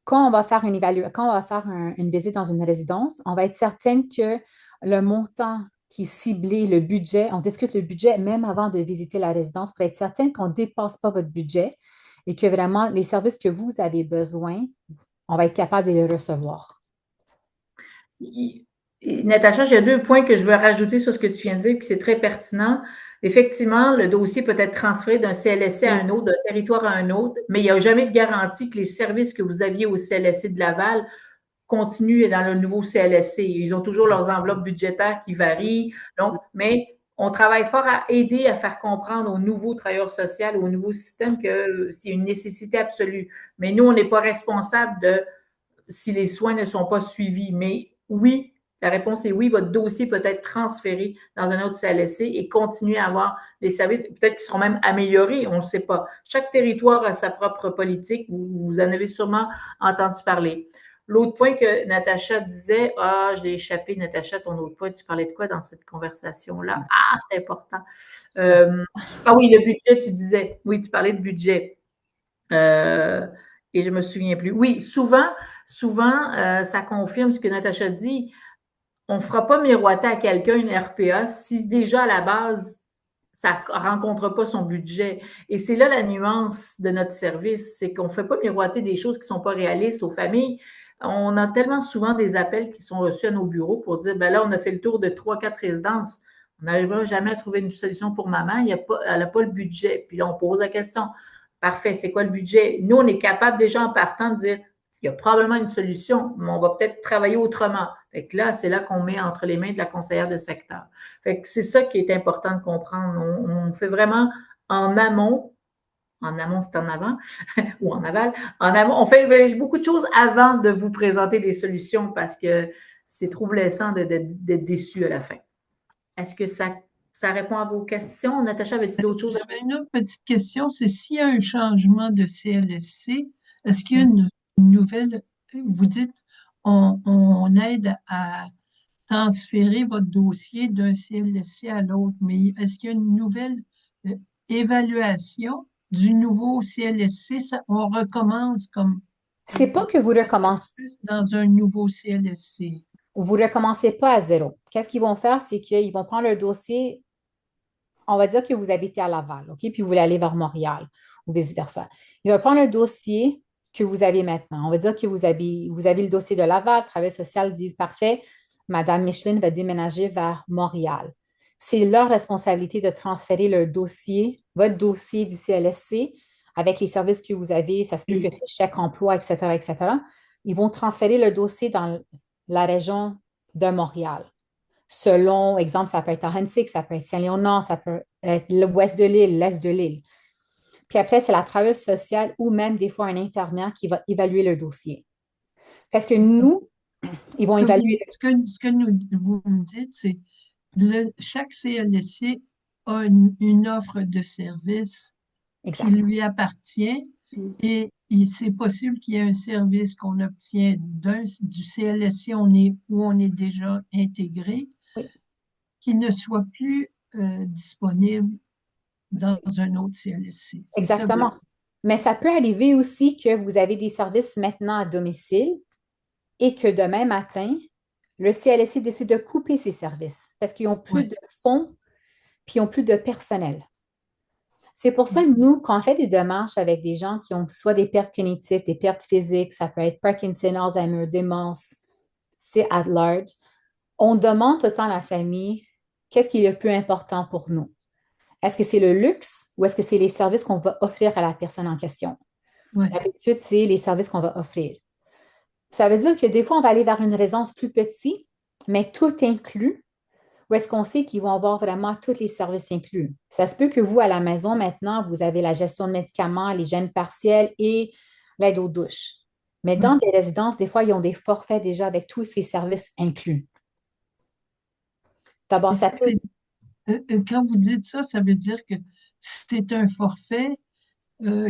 quand on va faire une visite dans une résidence, on va être certaine que le montant qui est ciblé, le budget, on discute le budget même avant de visiter la résidence pour être certaine qu'on ne dépasse pas votre budget et que vraiment les services que vous avez besoin, on va être capable de les recevoir. Natacha, j'ai 2 points que je veux rajouter sur ce que tu viens de dire, puis c'est très pertinent. Effectivement, le dossier peut être transféré d'un CLSC à un autre, d'un territoire à un autre, mais il n'y a jamais de garantie que les services que vous aviez au CLSC de Laval continuent dans le nouveau CLSC. Ils ont toujours leurs enveloppes budgétaires qui varient. Donc, mais on travaille fort à aider à faire comprendre aux nouveaux travailleurs sociaux, au nouveau système que c'est une nécessité absolue. Mais nous, on n'est pas responsable de si les soins ne sont pas suivis. Mais oui, la réponse est oui, votre dossier peut être transféré dans un autre CLSC et continuer à avoir les services, peut-être qu'ils seront même améliorés, on ne le sait pas. Chaque territoire a sa propre politique, vous en avez sûrement entendu parler. L'autre point que Natacha disait, je l'ai échappé, Natacha, ton autre point, tu parlais de quoi dans cette conversation-là? C'est important. Oui, le budget, tu disais. Oui, tu parlais de budget. Et je ne me souviens plus. Oui, souvent, ça confirme ce que Natacha dit. On ne fera pas miroiter à quelqu'un une RPA si déjà à la base, ça ne rencontre pas son budget. Et c'est là la nuance de notre service, c'est qu'on ne fait pas miroiter des choses qui ne sont pas réalistes aux familles. On a tellement souvent des appels qui sont reçus à nos bureaux pour dire, ben là, on a fait le tour de 3-4 résidences. On n'arrivera jamais à trouver une solution pour maman. Elle n'a pas le budget. Puis là, on pose la question. Parfait, c'est quoi le budget? Nous, on est capable déjà en partant de dire, il y a probablement une solution, mais on va peut-être travailler autrement. Fait que là, c'est là qu'on met entre les mains de la conseillère de secteur. Fait que c'est ça qui est important de comprendre. On fait vraiment en amont c'est en avant, ou en aval, en amont, on fait beaucoup de choses avant de vous présenter des solutions parce que c'est trop blessant d'être déçu à la fin. Est-ce que ça répond à vos questions? Natacha, avais-tu d'autres choses? J'avais une autre petite question, c'est s'il y a un changement de CLSC, est-ce qu'il y a une nouvelle, vous dites, on aide à transférer votre dossier d'un CLSC à l'autre, mais est-ce qu'il y a une nouvelle évaluation du nouveau CLSC? On recommence comme... C'est pas que vous recommencez dans un nouveau CLSC. Vous ne recommencez pas à zéro. Qu'est-ce qu'ils vont faire? C'est qu'ils vont prendre leur dossier on va dire que vous habitez à Laval, OK, puis vous voulez aller vers Montréal ou vice-versa. Il va prendre le dossier que vous avez maintenant. On va dire que vous avez le dossier de Laval, le travail social dit, parfait, Madame Micheline va déménager vers Montréal. C'est leur responsabilité de transférer le dossier, votre dossier du CLSC, avec les services que vous avez, ça se peut que c'est chèque emploi, etc., etc. Ils vont transférer le dossier dans la région de Montréal. Selon, exemple, ça peut être Hensic, ça peut être Saint-Léonard, ça peut être l'ouest de l'île, l'est de l'île. Puis après, c'est la travailleuse sociale ou même des fois un infirmière qui va évaluer le dossier. Parce que nous, ils vont évaluer. Vous me dites, c'est chaque CLSC a une offre de service qui Exact. lui appartient et c'est possible qu'il y ait un service qu'on obtient du CLSC où on est déjà intégré, Oui. qui ne soit plus disponible dans un autre CLSC. C'est ça, Exactement. Mais ça peut arriver aussi que vous avez des services maintenant à domicile et que demain matin, le CLSC décide de couper ses services parce qu'ils n'ont plus Ouais. de fonds puis ils n'ont plus de personnel. C'est pour ça que nous, quand on fait des démarches avec des gens qui ont soit des pertes cognitives, des pertes physiques, ça peut être Parkinson, Alzheimer, démence, c'est at large, on demande tout le temps à la famille qu'est-ce qui est le plus important pour nous. Est-ce que c'est le luxe ou est-ce que c'est les services qu'on va offrir à la personne en question? Ouais. D'habitude, c'est les services qu'on va offrir. Ça veut dire que des fois, on va aller vers une résidence plus petite, mais tout inclus, ou est-ce qu'on sait qu'ils vont avoir vraiment tous les services inclus? Ça se peut que vous, à la maison, maintenant, vous avez la gestion de médicaments, l'hygiène partielle et l'aide aux douches. Mais dans des résidences, des fois, ils ont des forfaits déjà avec tous ces services inclus. D'abord, ça peut... Quand vous dites ça, ça veut dire que c'est un forfait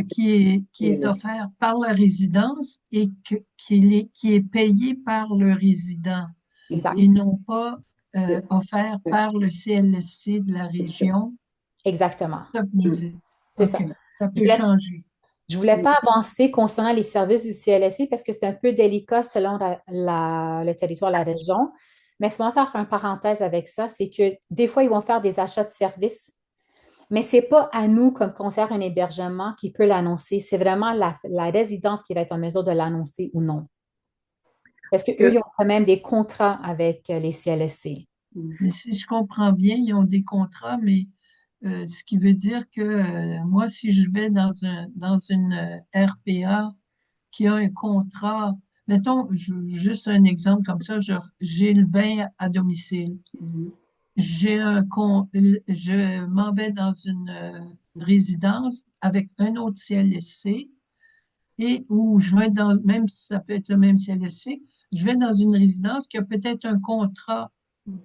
qui est offert par la résidence et qui est payé par le résident Exact. et non pas offert par le CLSC de la région. Exactement. Ça que vous dites. C'est OK. ça. Ça peut changer. Je ne voulais pas avancer concernant les services du CLSC parce que c'est un peu délicat selon le territoire, la région. Mais si on va faire une parenthèse avec ça, c'est que des fois, ils vont faire des achats de services, mais ce n'est pas à nous, comme conseillère un hébergement, qui peut l'annoncer. C'est vraiment la résidence qui va être en mesure de l'annoncer ou non. Parce qu'eux, ils ont quand même des contrats avec les CLSC. Mais si je comprends bien, ils ont des contrats, mais ce qui veut dire que moi, si je vais dans une RPA qui a un contrat, mettons, juste un exemple comme ça, j'ai le bain à domicile. Je m'en vais dans une résidence avec un autre CLSC et où je vais même si ça peut être le même CLSC, je vais dans une résidence qui a peut-être un contrat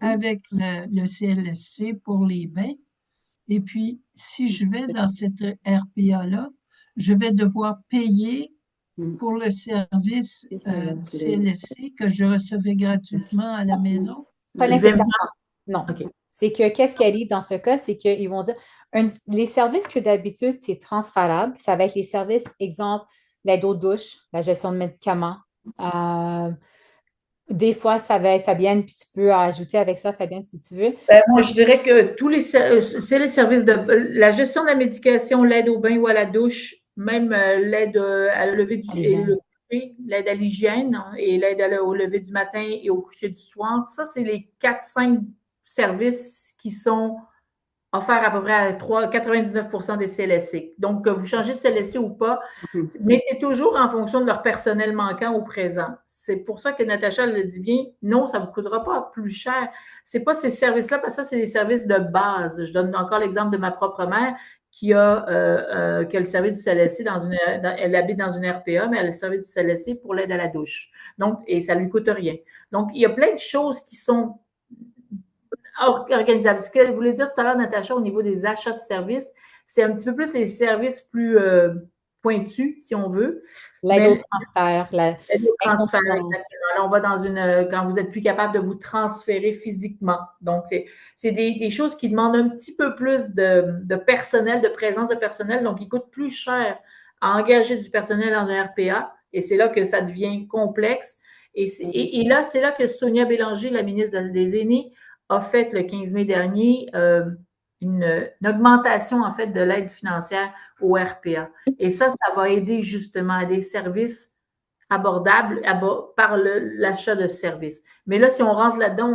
avec le CLSC pour les bains. Et puis, si je vais dans cette RPA-là, je vais devoir payer pour le service du CLSC que je recevais gratuitement à la maison. Pas nécessairement. Non. Okay. C'est que qu'est-ce qui arrive dans ce cas, c'est qu'ils vont dire les services que d'habitude, c'est transférable. Ça va être les services, exemple, l'aide aux douches, la gestion de médicaments. Des fois, ça va être Fabienne, puis tu peux ajouter avec ça, Fabienne, si tu veux. Moi, je dirais que c'est les services de la gestion de la médication, l'aide au bain ou à la douche, même l'aide à lever l'aide à l'hygiène et l'aide au lever du matin et au coucher du soir. Ça, c'est les 4-5 services qui sont offerts à peu près à 99% des CLSC. Donc, que vous changez de CLSC ou pas, mais c'est toujours en fonction de leur personnel manquant au présent. C'est pour ça que Natacha le dit bien, non, ça ne vous coûtera pas plus cher. Ce n'est pas ces services-là, parce que ça, c'est des services de base. Je donne encore l'exemple de ma propre mère qui a le service du CLSC elle habite dans une RPA, mais elle a le service du CLSC pour l'aide à la douche. Donc, et ça ne lui coûte rien. Donc, il y a plein de choses qui sont organisable. Ce que vous voulez dire tout à l'heure, Natacha, au niveau des achats de services, c'est un petit peu plus les services plus pointus, si on veut. L'aide au transfert. L'aide au transfert, exactement. Là, on va dans quand vous n'êtes plus capable de vous transférer physiquement. Donc, c'est des choses qui demandent un petit peu plus de personnel, de présence de personnel, donc qui coûtent plus cher à engager du personnel dans un RPA. Et c'est là que ça devient complexe. Et là, c'est là que Sonia Bélanger, la ministre des Aînés, a fait le 15 mai dernier une augmentation, en fait, de l'aide financière au RPA. Et ça va aider justement à des services abordables par l'achat de services. Mais là, si on rentre là-dedans,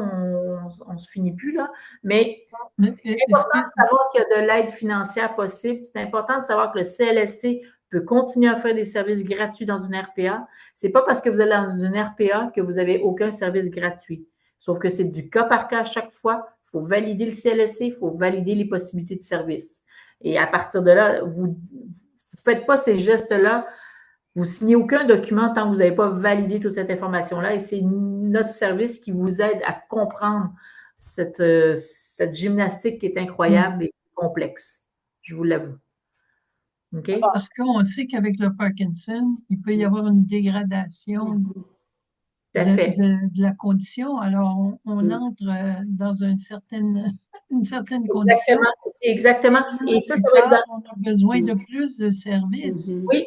on ne se finit plus, là. Mais c'est important de savoir qu'il y a de l'aide financière possible. C'est important de savoir que le CLSC peut continuer à faire des services gratuits dans une RPA. Ce n'est pas parce que vous êtes dans une RPA que vous n'avez aucun service gratuit. Sauf que c'est du cas par cas à chaque fois. Il faut valider le CLSC, il faut valider les possibilités de service. Et à partir de là, vous ne faites pas ces gestes-là. Vous ne signez aucun document tant que vous n'avez pas validé toute cette information-là. Et c'est notre service qui vous aide à comprendre cette gymnastique qui est incroyable et complexe. Je vous l'avoue. Okay? Parce qu'on sait qu'avec le Parkinson, il peut y avoir une dégradation de la condition. Alors, on entre dans une certaine condition. Exactement. Et ça va être on a besoin de plus de services. Oui.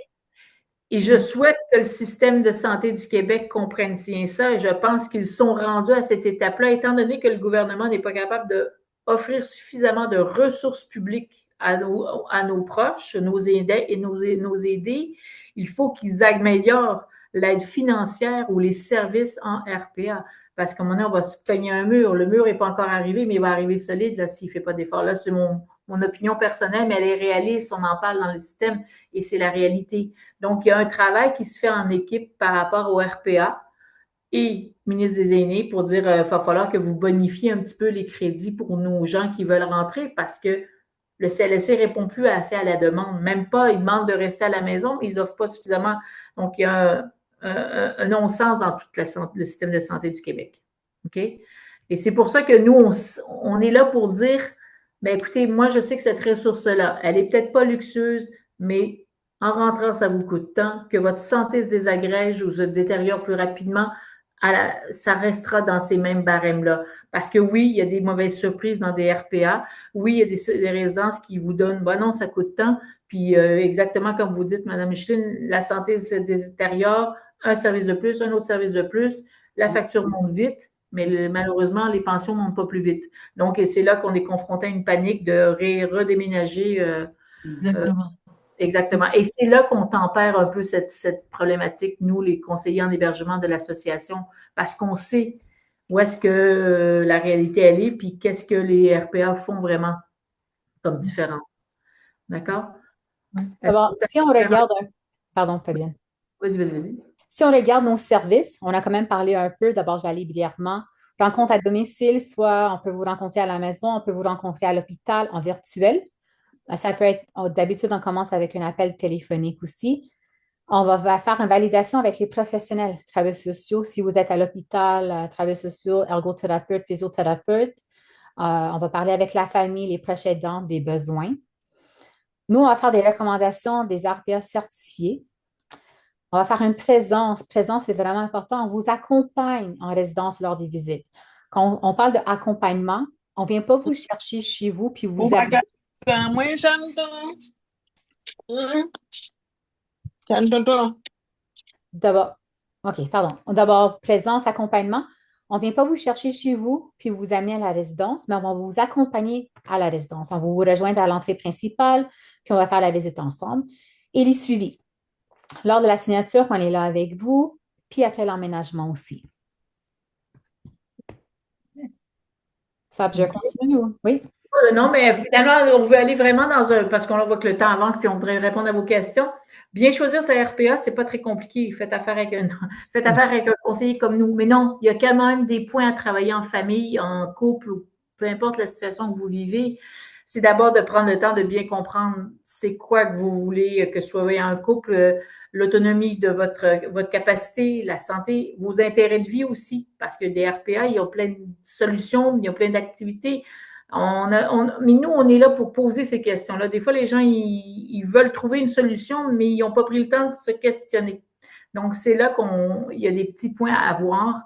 Et je souhaite que le système de santé du Québec comprenne bien ça. Et je pense qu'ils sont rendus à cette étape-là, étant donné que le gouvernement n'est pas capable d'offrir suffisamment de ressources publiques à nos proches, nos aidés et nos aidés. Il faut qu'ils améliorent l'aide financière ou les services en RPA. Parce qu'à un moment donné, on va se cogner un mur. Le mur n'est pas encore arrivé, mais il va arriver solide là, s'il ne fait pas d'efforts. Là, c'est mon opinion personnelle, mais elle est réaliste. On en parle dans le système et c'est la réalité. Donc, il y a un travail qui se fait en équipe par rapport au RPA et ministre des Aînés pour dire qu'il va falloir que vous bonifiez un petit peu les crédits pour nos gens qui veulent rentrer parce que le CLSC ne répond plus assez à la demande. Même pas, ils demandent de rester à la maison, mais ils n'offrent pas suffisamment. Donc, il y a un non-sens dans tout le système de santé du Québec. OK? Et c'est pour ça que nous, on est là pour dire, bien, écoutez, moi, je sais que cette ressource-là, elle n'est peut-être pas luxueuse, mais en rentrant, ça vous coûte tant, que votre santé se désagrège ou se détériore plus rapidement, ça restera dans ces mêmes barèmes-là. Parce que oui, il y a des mauvaises surprises dans des RPA. Oui, il y a des résidences qui vous donnent, ben non, ça coûte tant. Puis exactement comme vous dites, Mme Micheline, la santé se détériore, un service de plus, un autre service de plus, la facture monte vite, mais malheureusement, les pensions ne montent pas plus vite. Donc, et c'est là qu'on est confronté à une panique de redéménager. Exactement. Exactement. Et c'est là qu'on tempère un peu cette problématique, nous, les conseillers en hébergement de l'association, parce qu'on sait où est-ce que la réalité, elle est, puis qu'est-ce que les RPA font vraiment comme différence. D'accord? D'abord, si on regarde... Pardon, Fabienne. Vas-y. Si on regarde nos services, on a quand même parlé un peu. D'abord, je vais aller brièvement. Rencontre à domicile, soit on peut vous rencontrer à la maison, on peut vous rencontrer à l'hôpital en virtuel. Ça peut être, d'habitude, on commence avec un appel téléphonique aussi. On va faire une validation avec les professionnels, travailleurs sociaux. Si vous êtes à l'hôpital, travailleurs sociaux, ergothérapeutes, physiothérapeutes, on va parler avec la famille, les proches aidants des besoins. Nous, on va faire des recommandations des RPA certifiés. On va faire une présence. Présence, c'est vraiment important. On vous accompagne en résidence lors des visites. Quand on parle d'accompagnement, on ne vient pas vous chercher chez vous puis vous amener. D'abord, OK, pardon. D'abord, présence, accompagnement. On ne vient pas vous chercher chez vous puis vous amener à la résidence, mais on va vous accompagner à la résidence. On va vous rejoindre à l'entrée principale, puis on va faire la visite ensemble. Et les suivis. Lors de la signature, on est là avec vous, puis après l'emménagement aussi. Fab, je continue? Oui? Non, mais finalement, on veut aller vraiment parce qu'on voit que le temps avance puis on voudrait répondre à vos questions. Bien choisir sa RPA, c'est pas très compliqué. Faites affaire avec un conseiller comme nous. Mais non, il y a quand même des points à travailler en famille, en couple, ou peu importe la situation que vous vivez. C'est d'abord de prendre le temps de bien comprendre c'est quoi que vous voulez, que ce soit en couple, l'autonomie de votre capacité, la santé, vos intérêts de vie aussi, parce que des RPA, il y a plein de solutions, il y a plein d'activités. Mais nous, on est là pour poser ces questions-là. Des fois, les gens, ils veulent trouver une solution, mais ils n'ont pas pris le temps de se questionner. Donc, c'est là qu'il y a des petits points à avoir.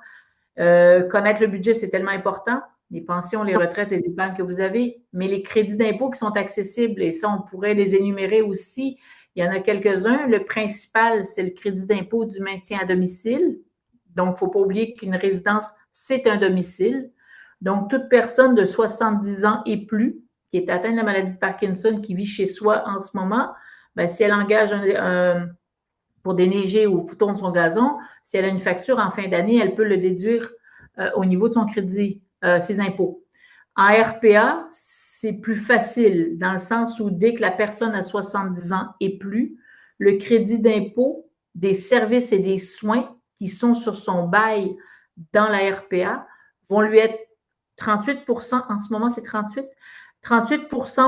Connaître le budget, c'est tellement important. Les pensions, les retraites, les épargnes que vous avez, mais les crédits d'impôt qui sont accessibles, et ça, on pourrait les énumérer aussi. Il y en a quelques-uns. Le principal, c'est le crédit d'impôt du maintien à domicile. Donc, il ne faut pas oublier qu'une résidence, c'est un domicile. Donc, toute personne de 70 ans et plus qui qui est atteinte de la maladie de Parkinson, qui vit chez soi en ce moment, ben, si elle engage pour déneiger ou pour tourner son gazon, si elle a une facture en fin d'année, elle peut le déduire au niveau de son crédit, ses impôts. En RPA, c'est plus facile dans le sens où dès que la personne a 70 ans et plus, le crédit d'impôt des services et des soins qui sont sur son bail dans la RPA vont lui être 38 en ce moment, c'est 38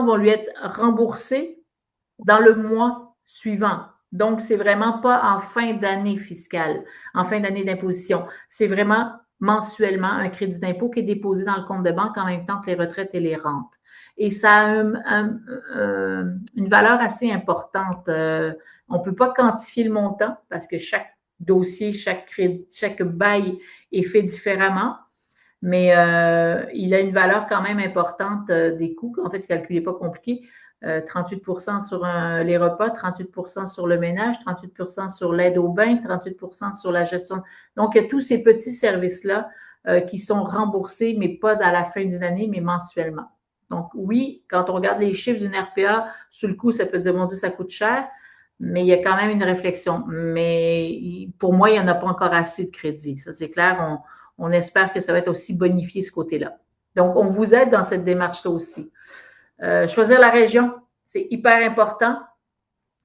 vont lui être remboursés dans le mois suivant. Donc, c'est vraiment pas en fin d'année fiscale, en fin d'année d'imposition. C'est vraiment mensuellement un crédit d'impôt qui est déposé dans le compte de banque en même temps que les retraites et les rentes. Et ça a une valeur assez importante. On ne peut pas quantifier le montant parce que chaque dossier, chaque bail est fait différemment, mais il a une valeur quand même importante des coûts. En fait, calculé pas compliqué. 38 sur les repas, 38 sur le ménage, 38 sur l'aide au bain, 38 sur la gestion. Donc, il y a tous ces petits services-là qui sont remboursés, mais pas à la fin d'une année, mais mensuellement. Donc, oui, quand on regarde les chiffres d'une RPA, sur le coup, ça peut dire, mon Dieu, ça coûte cher, mais il y a quand même une réflexion. Mais pour moi, il n'y en a pas encore assez de crédit. Ça, c'est clair. On espère que ça va être aussi bonifié ce côté-là. Donc, on vous aide dans cette démarche-là aussi. Choisir la région, c'est hyper important.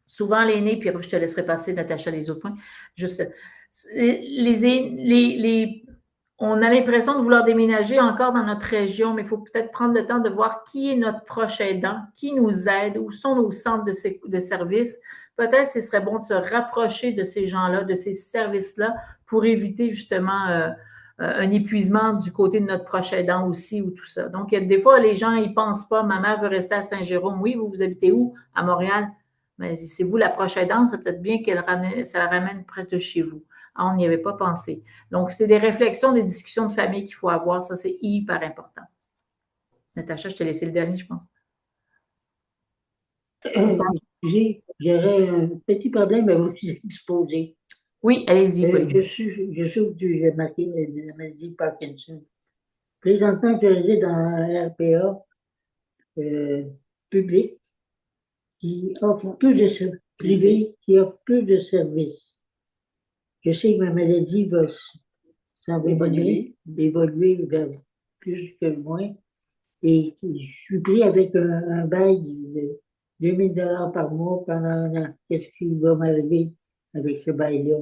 Souvent, l'aîné, puis après, je te laisserai passer, Natacha, les autres points. Juste, on a l'impression de vouloir déménager encore dans notre région, mais il faut peut-être prendre le temps de voir qui est notre proche aidant, qui nous aide, où sont nos centres de services. Peut-être ce serait bon de se rapprocher de ces gens-là, de ces services-là, pour éviter justement un épuisement du côté de notre proche aidant aussi ou tout ça. Donc, des fois, les gens, ils ne pensent pas, ma mère veut rester à Saint-Jérôme. Oui, vous habitez où? À Montréal. Mais c'est vous la proche aidante, c'est peut-être bien ça la ramène près de chez vous. Ah, on n'y avait pas pensé. Donc, c'est des réflexions, des discussions de famille qu'il faut avoir. Ça, c'est hyper important. Natacha, je t'ai laissé le dernier, je pense. J'aurais un petit problème à vous exposer. Oui, allez-y, Pauline. Je souffre de la maladie de Parkinson. Présentement, je réside dans un RPA public qui offre plus de privé qui offre plus de services. Je sais que ma maladie va évoluer vers plus que moins. Et je suis pris avec un bail de 2 000 par mois pendant un an. Qu'est-ce qui va m'arriver avec ce bail-là?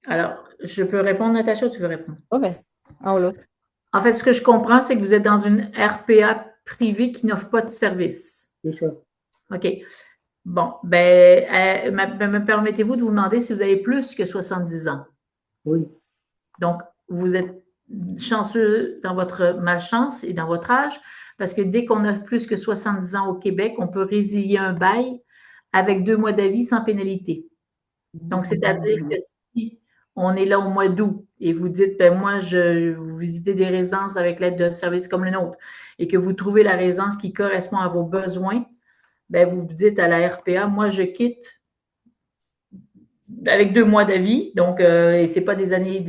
Alors, je peux répondre, Natacha, ou tu veux répondre? Oh, ben, un ou l'autre. En fait, ce que je comprends, c'est que vous êtes dans une RPA privée qui n'offre pas de service. C'est ça. OK. Bon, me permettez-vous de vous demander si vous avez plus que 70 ans? Oui. Donc, vous êtes chanceux dans votre malchance et dans votre âge, parce que dès qu'on a plus que 70 ans au Québec, on peut résilier un bail avec 2 mois d'avis sans pénalité. Donc, c'est-à-dire que si on est là au mois d'août et vous dites, ben moi, vous visitez des résidences avec l'aide de services comme le nôtre et que vous trouvez la résidence qui correspond à vos besoins, ben vous dites à la RPA, moi, je quitte avec 2 mois d'avis. Donc, et c'est pas des années,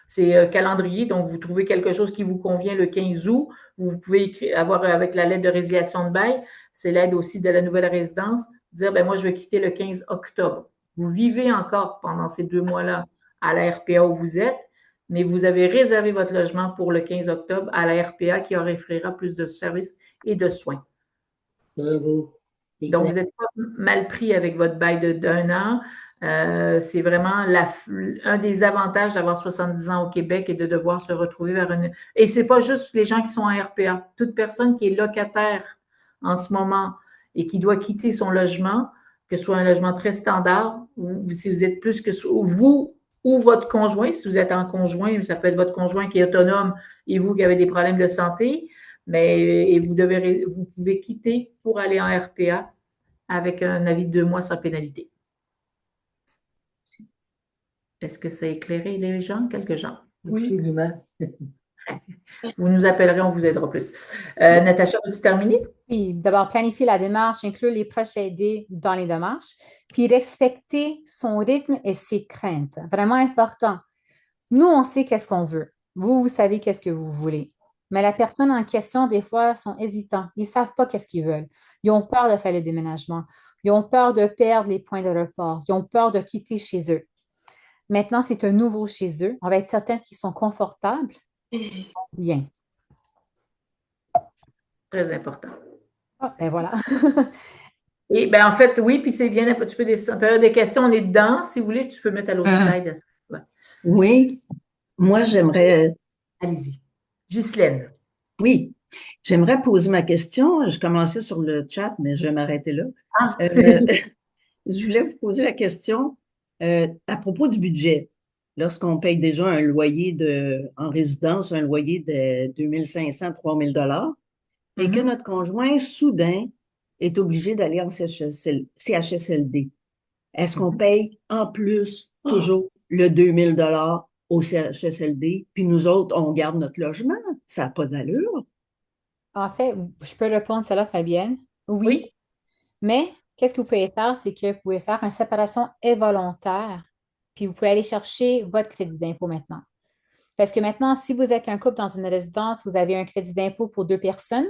c'est calendrier. Donc, vous trouvez quelque chose qui vous convient le 15 août. Vous pouvez avoir avec la lettre de résiliation de bail, c'est l'aide aussi de la nouvelle résidence, dire, ben moi, je vais quitter le 15 octobre. Vous vivez encore pendant ces 2 mois-là à la RPA où vous êtes, mais vous avez réservé votre logement pour le 15 octobre à la RPA qui offrira plus de services et de soins. Bravo. Donc, vous n'êtes pas mal pris avec votre bail d'un an. C'est vraiment un des avantages d'avoir 70 ans au Québec et de devoir se retrouver vers une... Et ce n'est pas juste les gens qui sont en RPA. Toute personne qui est locataire en ce moment et qui doit quitter son logement, que ce soit un logement très standard, ou si vous êtes plus que vous ou votre conjoint, si vous êtes en conjoint, ça peut être votre conjoint qui est autonome et vous qui avez des problèmes de santé, mais vous pouvez quitter pour aller en RPA avec un avis de 2 mois sans pénalité. Est-ce que ça a éclairé les gens, quelques gens? Oui. Absolument. Vous nous appellerez, on vous aidera plus. Natacha, veux-tu terminer? Oui, d'abord, planifier la démarche, inclure les proches aidés dans les démarches, puis respecter son rythme et ses craintes. Vraiment important. Nous, on sait qu'est-ce qu'on veut. Vous savez qu'est-ce que vous voulez. Mais la personne en question, des fois, sont hésitants. Ils ne savent pas qu'est-ce qu'ils veulent. Ils ont peur de faire le déménagement. Ils ont peur de perdre les points de report. Ils ont peur de quitter chez eux. Maintenant, c'est un nouveau chez eux. On va être certain qu'ils sont confortables. Bien. Très important. Ah, ben voilà. Et ben en fait, oui, puis c'est bien, tu peux en période des questions, on est dedans. Si vous voulez, tu peux mettre à l'autre slide. Ouais. Oui, moi j'aimerais, Allez-y. Ghislaine. oui, j'aimerais poser ma question. Je commençais sur le chat, mais je vais m'arrêter là. Ah. Je voulais vous poser la question à propos du budget. Lorsqu'on paye déjà un loyer en résidence, un loyer de 2500, 3000 dollars, et que notre conjoint, soudain, est obligé d'aller en CHSLD. Est-ce qu'on paye en plus toujours le 2000 dollars au CHSLD, puis nous autres, on garde notre logement? Ça n'a pas d'allure. En fait, je peux répondre à cela, Fabienne. Oui. Oui. Mais qu'est-ce que vous pouvez faire? C'est que vous pouvez faire une séparation involontaire, puis vous pouvez aller chercher votre crédit d'impôt maintenant. Parce que maintenant, si vous êtes un couple dans une résidence, vous avez un crédit d'impôt pour 2 personnes.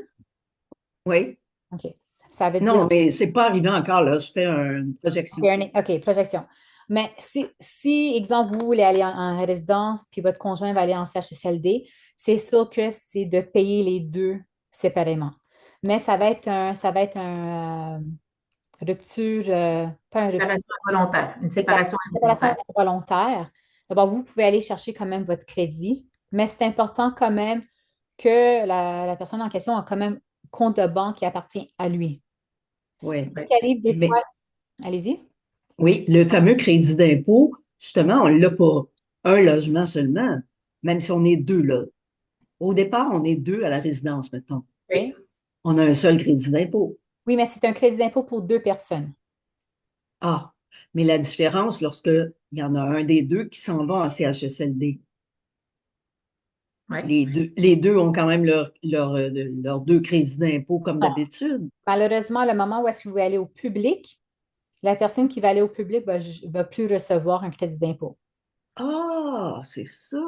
Oui. OK. Ça veut Non, dire. mais c'est pas arrivé encore, là. Je fais une projection. OK, projection. Mais si, exemple, vous voulez aller en résidence, puis votre conjoint va aller en CHSLD, c'est sûr que c'est de payer les deux séparément. Mais ça va être un rupture, pas un rupture. Séparation involontaire. Une séparation Séparation involontaire. involontaire. D'abord, vous pouvez aller chercher quand même votre crédit, mais c'est important quand même que la personne en question a quand même un compte de banque qui appartient à lui. Oui. Ce qui arrive des Mais, fois, allez-y. oui, le fameux crédit d'impôt, justement, on l'a pas un logement seulement, même si on est deux là. Au départ, on est deux à la résidence, mettons. Oui. On a un seul crédit d'impôt. Oui, mais c'est un crédit d'impôt pour 2 personnes. Ah, mais la différence, lorsqu'il y en a un des deux qui s'en va en CHSLD, Oui. les deux ont quand même leurs deux crédits d'impôt comme Non. d'habitude. Malheureusement, le moment où est-ce que vous allez au public, la personne qui va aller au public va plus recevoir un crédit d'impôt. Ah, c'est ça.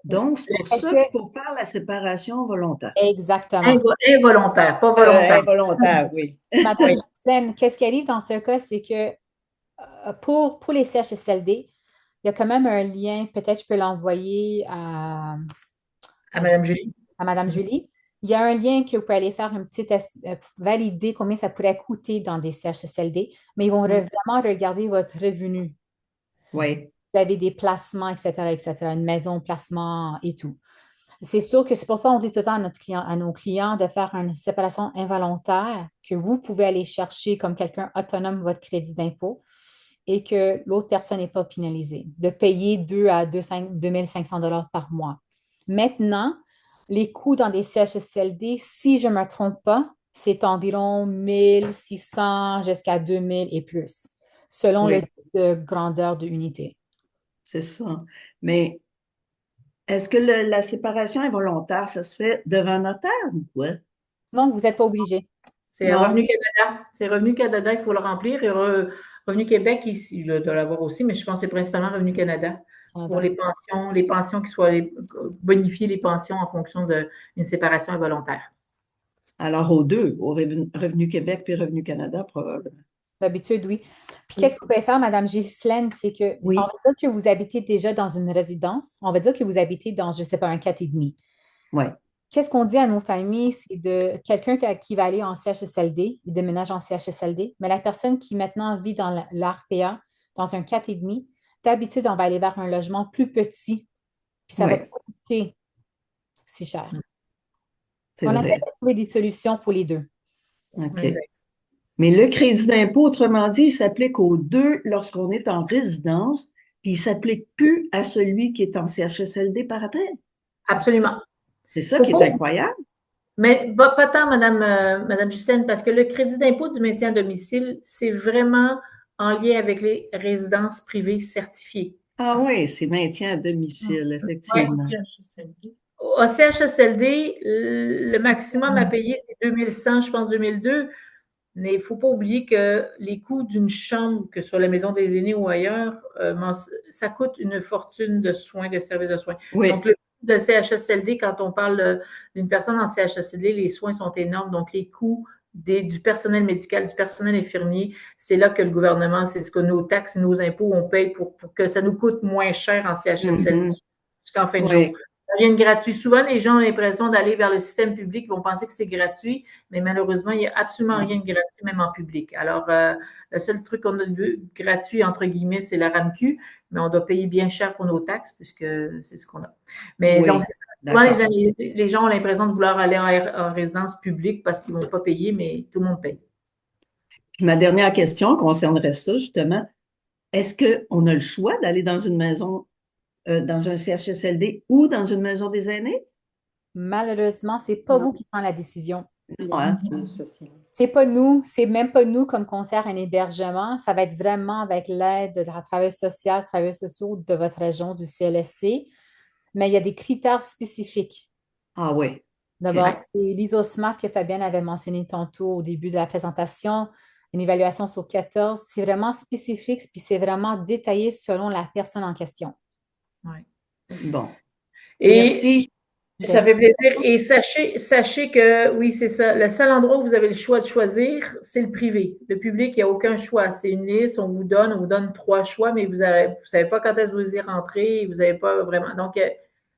Donc, c'est pour Est-ce ça que- qu'il faut faire la séparation volontaire. Exactement. Involontaire, pas volontaire. Involontaire, oui. Madame Ghislaine, qu'est-ce qui arrive dans ce cas, c'est que pour les CHSLD, il y a quand même un lien, peut-être je peux l'envoyer À Mme Julie. à Mme Julie. Il y a un lien que vous pouvez aller faire un petit test, valider combien ça pourrait coûter dans des CHSLD, mais ils vont vraiment regarder votre revenu. Oui. Vous avez des placements, etc., une maison, placement et tout. C'est sûr que c'est pour ça qu'on dit tout le temps à nos clients de faire une séparation involontaire que vous pouvez aller chercher comme quelqu'un autonome votre crédit d'impôt et que l'autre personne n'est pas pénalisée, de payer 2 à 2 500 dollars par mois. Maintenant, les coûts dans des CHSLD, si je ne me trompe pas, c'est environ 1600 jusqu'à 2000 et plus, selon Oui. le type de grandeur de unité. C'est ça. Mais est-ce que la séparation involontaire, ça se fait devant notaire ou quoi? Non, vous n'êtes pas obligé. C'est Non. Revenu Canada. C'est Revenu Canada, il faut le remplir. Et Revenu Québec, il doit l'avoir aussi, mais je pense que c'est principalement Revenu Canada pour les pensions qui soient bonifier les pensions en fonction d'une séparation involontaire. Alors, aux deux, au Revenu Québec puis Revenu Canada, probablement. D'habitude, oui. Puis qu'est-ce que vous pouvez faire, Madame Ghislaine, c'est que Oui. on va dire que vous habitez déjà dans une résidence, on va dire que vous habitez dans, je ne sais pas, un 4,5. Oui. Qu'est-ce qu'on dit à nos familles? C'est de quelqu'un qui va aller en CHSLD, il déménage en CHSLD, mais la personne qui maintenant vit dans l'ARPA, dans un 4,5, d'habitude, on va aller vers un logement plus petit, puis ça va Oui. pas coûter si cher. C'est On vrai. essaie de trouver des solutions pour les deux. OK. Exact. Mais le crédit d'impôt, autrement dit, il s'applique aux deux lorsqu'on est en résidence, puis il ne s'applique plus à celui qui est en CHSLD par après. Absolument. C'est ça Faut qui est pas- incroyable. Mais pas tant, Madame Justine, parce que le crédit d'impôt du maintien à domicile, c'est vraiment en lien avec les résidences privées certifiées. Ah oui, c'est maintien à domicile, effectivement. CHSLD. Au CHSLD, le maximum à payer, c'est 2100, je pense 2002. Mais il ne faut pas oublier que les coûts d'une chambre, que ce soit la maison des aînés ou ailleurs, ça coûte une fortune de soins, de services de soins. Oui. Donc, le de CHSLD, quand on parle d'une personne en CHSLD, les soins sont énormes. Donc, les coûts du personnel médical, du personnel infirmier, c'est là que le gouvernement, c'est ce que nos taxes, nos impôts, on paye pour que ça nous coûte moins cher en CHSLD jusqu'en fin de jour. Rien de gratuit. Souvent, les gens ont l'impression d'aller vers le système public, vont penser que c'est gratuit, mais malheureusement, il n'y a absolument rien de gratuit, même en public. Alors, le seul truc qu'on a de gratuit, entre guillemets, c'est la RAMQ, mais on doit payer bien cher pour nos taxes, puisque c'est ce qu'on a. Mais donc, c'est ça. Souvent, les gens ont l'impression de vouloir aller en résidence publique parce qu'ils ne vont pas payer, mais tout le monde paye. Puis ma dernière question concernerait ça, justement. Est-ce qu'on a le choix d'aller dans une maison, dans un CHSLD ou dans une maison des aînés? Malheureusement, c'est pas vous qui prenez la décision. Ouais. C'est pas nous, c'est même pas nous comme conseillère en hébergement. Ça va être vraiment avec l'aide de travailleurs sociaux de votre région, du CLSC. Mais il y a des critères spécifiques. Ah oui. D'abord, c'est l'ISO-SMART que Fabienne avait mentionné tantôt au début de la présentation, une évaluation sur 14. C'est vraiment spécifique, puis c'est vraiment détaillé selon la personne en question. Oui. Bon. Et merci. Ça fait plaisir. Et sachez que, oui, c'est ça. Le seul endroit où vous avez le choix de choisir, c'est le privé. Le public, il n'y a aucun choix. C'est une liste, on vous donne 3 choix, mais vous ne savez pas quand est-ce que vous y rentrez, vous n'avez pas vraiment. Donc,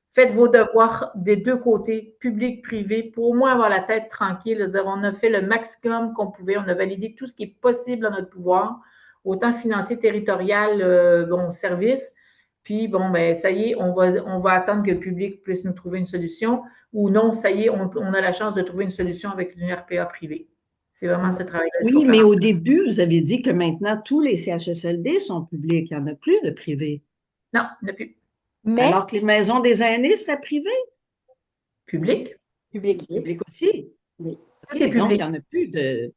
faites vos devoirs des deux côtés, public, privé, pour au moins avoir la tête tranquille, de dire on a fait le maximum qu'on pouvait, on a validé tout ce qui est possible dans notre pouvoir, autant financier, territorial, service. Puis, bon, ben, ça y est, on va attendre que le public puisse nous trouver une solution. Ou non, ça y est, on a la chance de trouver une solution avec une RPA privée. C'est vraiment ce travail-là. Oui, mais au début, vous avez dit que maintenant, tous les CHSLD sont publics. Il n'y en a plus de privés. Non, il n'y en a plus. Mais, alors que les maisons des aînés seraient privées? Public. Public aussi. Oui. Okay, donc, il n'y en a plus de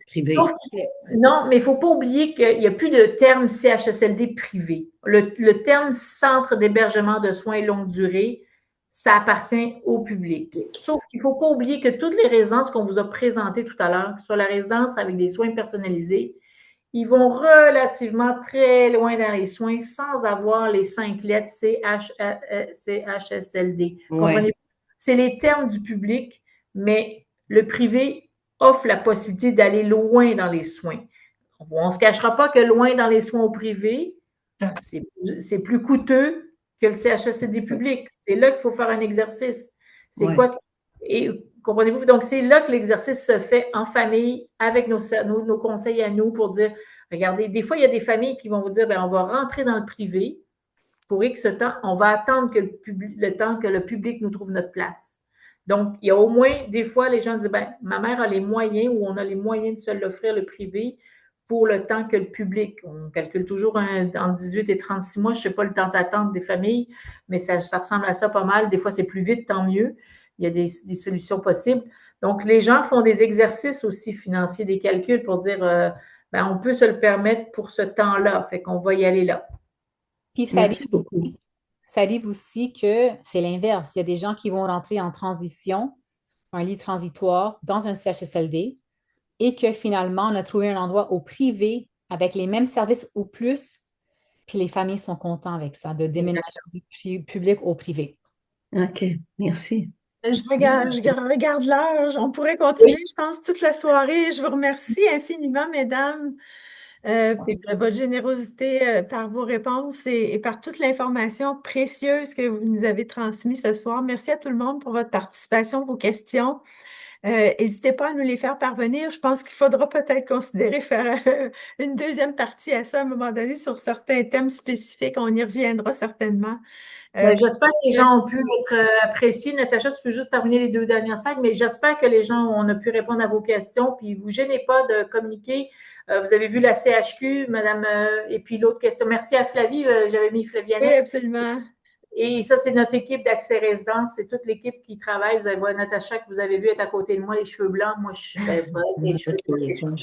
privés. Non, mais il ne faut pas oublier qu'il n'y a plus de terme CHSLD privé. Le terme centre d'hébergement de soins longue durée, ça appartient au public. Sauf qu'il ne faut pas oublier que toutes les résidences qu'on vous a présentées tout à l'heure, sur la résidence avec des soins personnalisés, ils vont relativement très loin dans les soins sans avoir les 5 lettres CHSLD. Comprenez-vous? C'est les termes du public, mais le privé offre la possibilité d'aller loin dans les soins. On ne se cachera pas que loin dans les soins au privé, c'est plus coûteux que le CHSLD public. C'est là qu'il faut faire un exercice. C'est quoi? Et comprenez-vous? Donc, c'est là que l'exercice se fait en famille avec nos conseils à nous pour dire, regardez, des fois, il y a des familles qui vont vous dire, bien, on va rentrer dans le privé pour X temps, on va attendre que le temps que le public nous trouve notre place. Donc, il y a au moins, des fois, les gens disent, ben, ma mère a les moyens ou on a les moyens de se l'offrir le privé pour le temps que le public. On calcule toujours entre 18 et 36 mois. Je ne sais pas le temps d'attente des familles, mais ça ressemble à ça pas mal. Des fois, c'est plus vite, tant mieux. Il y a des solutions possibles. Donc, les gens font des exercices aussi financiers, des calculs pour dire, ben, on peut se le permettre pour ce temps-là. Fait qu'on va y aller là. Puis ça arrive aussi que c'est l'inverse. Il y a des gens qui vont rentrer en transition, un lit transitoire dans un CHSLD et que finalement, on a trouvé un endroit au privé avec les mêmes services ou plus, puis les familles sont contents avec ça, de déménager du public au privé. OK, merci. Je regarde l'heure. On pourrait continuer, je pense, toute la soirée. Je vous remercie infiniment, mesdames, de votre générosité par vos réponses et par toute l'information précieuse que vous nous avez transmise ce soir. Merci à tout le monde pour votre participation, vos questions. N'hésitez pas à nous les faire parvenir. Je pense qu'il faudra peut-être considérer faire une deuxième partie à ça à un moment donné sur certains thèmes spécifiques. On y reviendra certainement. J'espère que les gens ont pu être appréciés. Natacha, tu peux juste terminer les 2 dernières slides, mais j'espère que les gens ont pu répondre à vos questions. Puis, vous ne gênez pas de communiquer. Vous avez vu la CHQ, madame, et puis l'autre question. Merci à Flavie. J'avais mis Flaviane. Oui, absolument. Et ça, c'est notre équipe d'accès résidence. C'est toute l'équipe qui travaille. Vous allez voir Natacha que vous avez vu être à côté de moi, les cheveux blancs. Moi, je suis les cheveux blancs.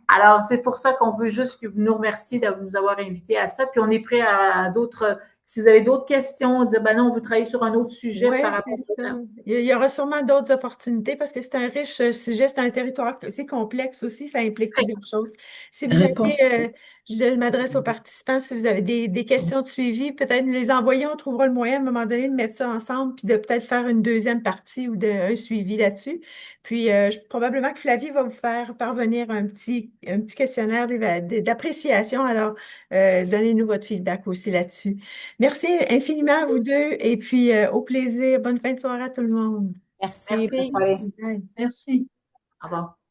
Alors, c'est pour ça qu'on veut juste que vous nous remerciez de nous avoir invités à ça. Puis, on est prêt à d'autres Si vous avez d'autres questions, dire, ben non, on veut travailler sur un autre sujet Oui, par rapport c'est à ça. ça. Il y aura sûrement d'autres opportunités parce que c'est un riche sujet, c'est un territoire assez complexe aussi, ça implique plusieurs choses. Si vous avez, Réponse. je m'adresse aux participants, si vous avez des questions de suivi, peut-être nous les envoyer, on trouvera le moyen à un moment donné de mettre ça ensemble puis de peut-être faire une deuxième partie ou un suivi là-dessus. Puis probablement que Flavie va vous faire parvenir un petit questionnaire d'appréciation. Alors, donnez-nous votre feedback aussi là-dessus. Merci infiniment à vous deux et puis au plaisir. Bonne fin de soirée à tout le monde. Merci. Bonne Merci. soirée. Bye. Merci. Au revoir.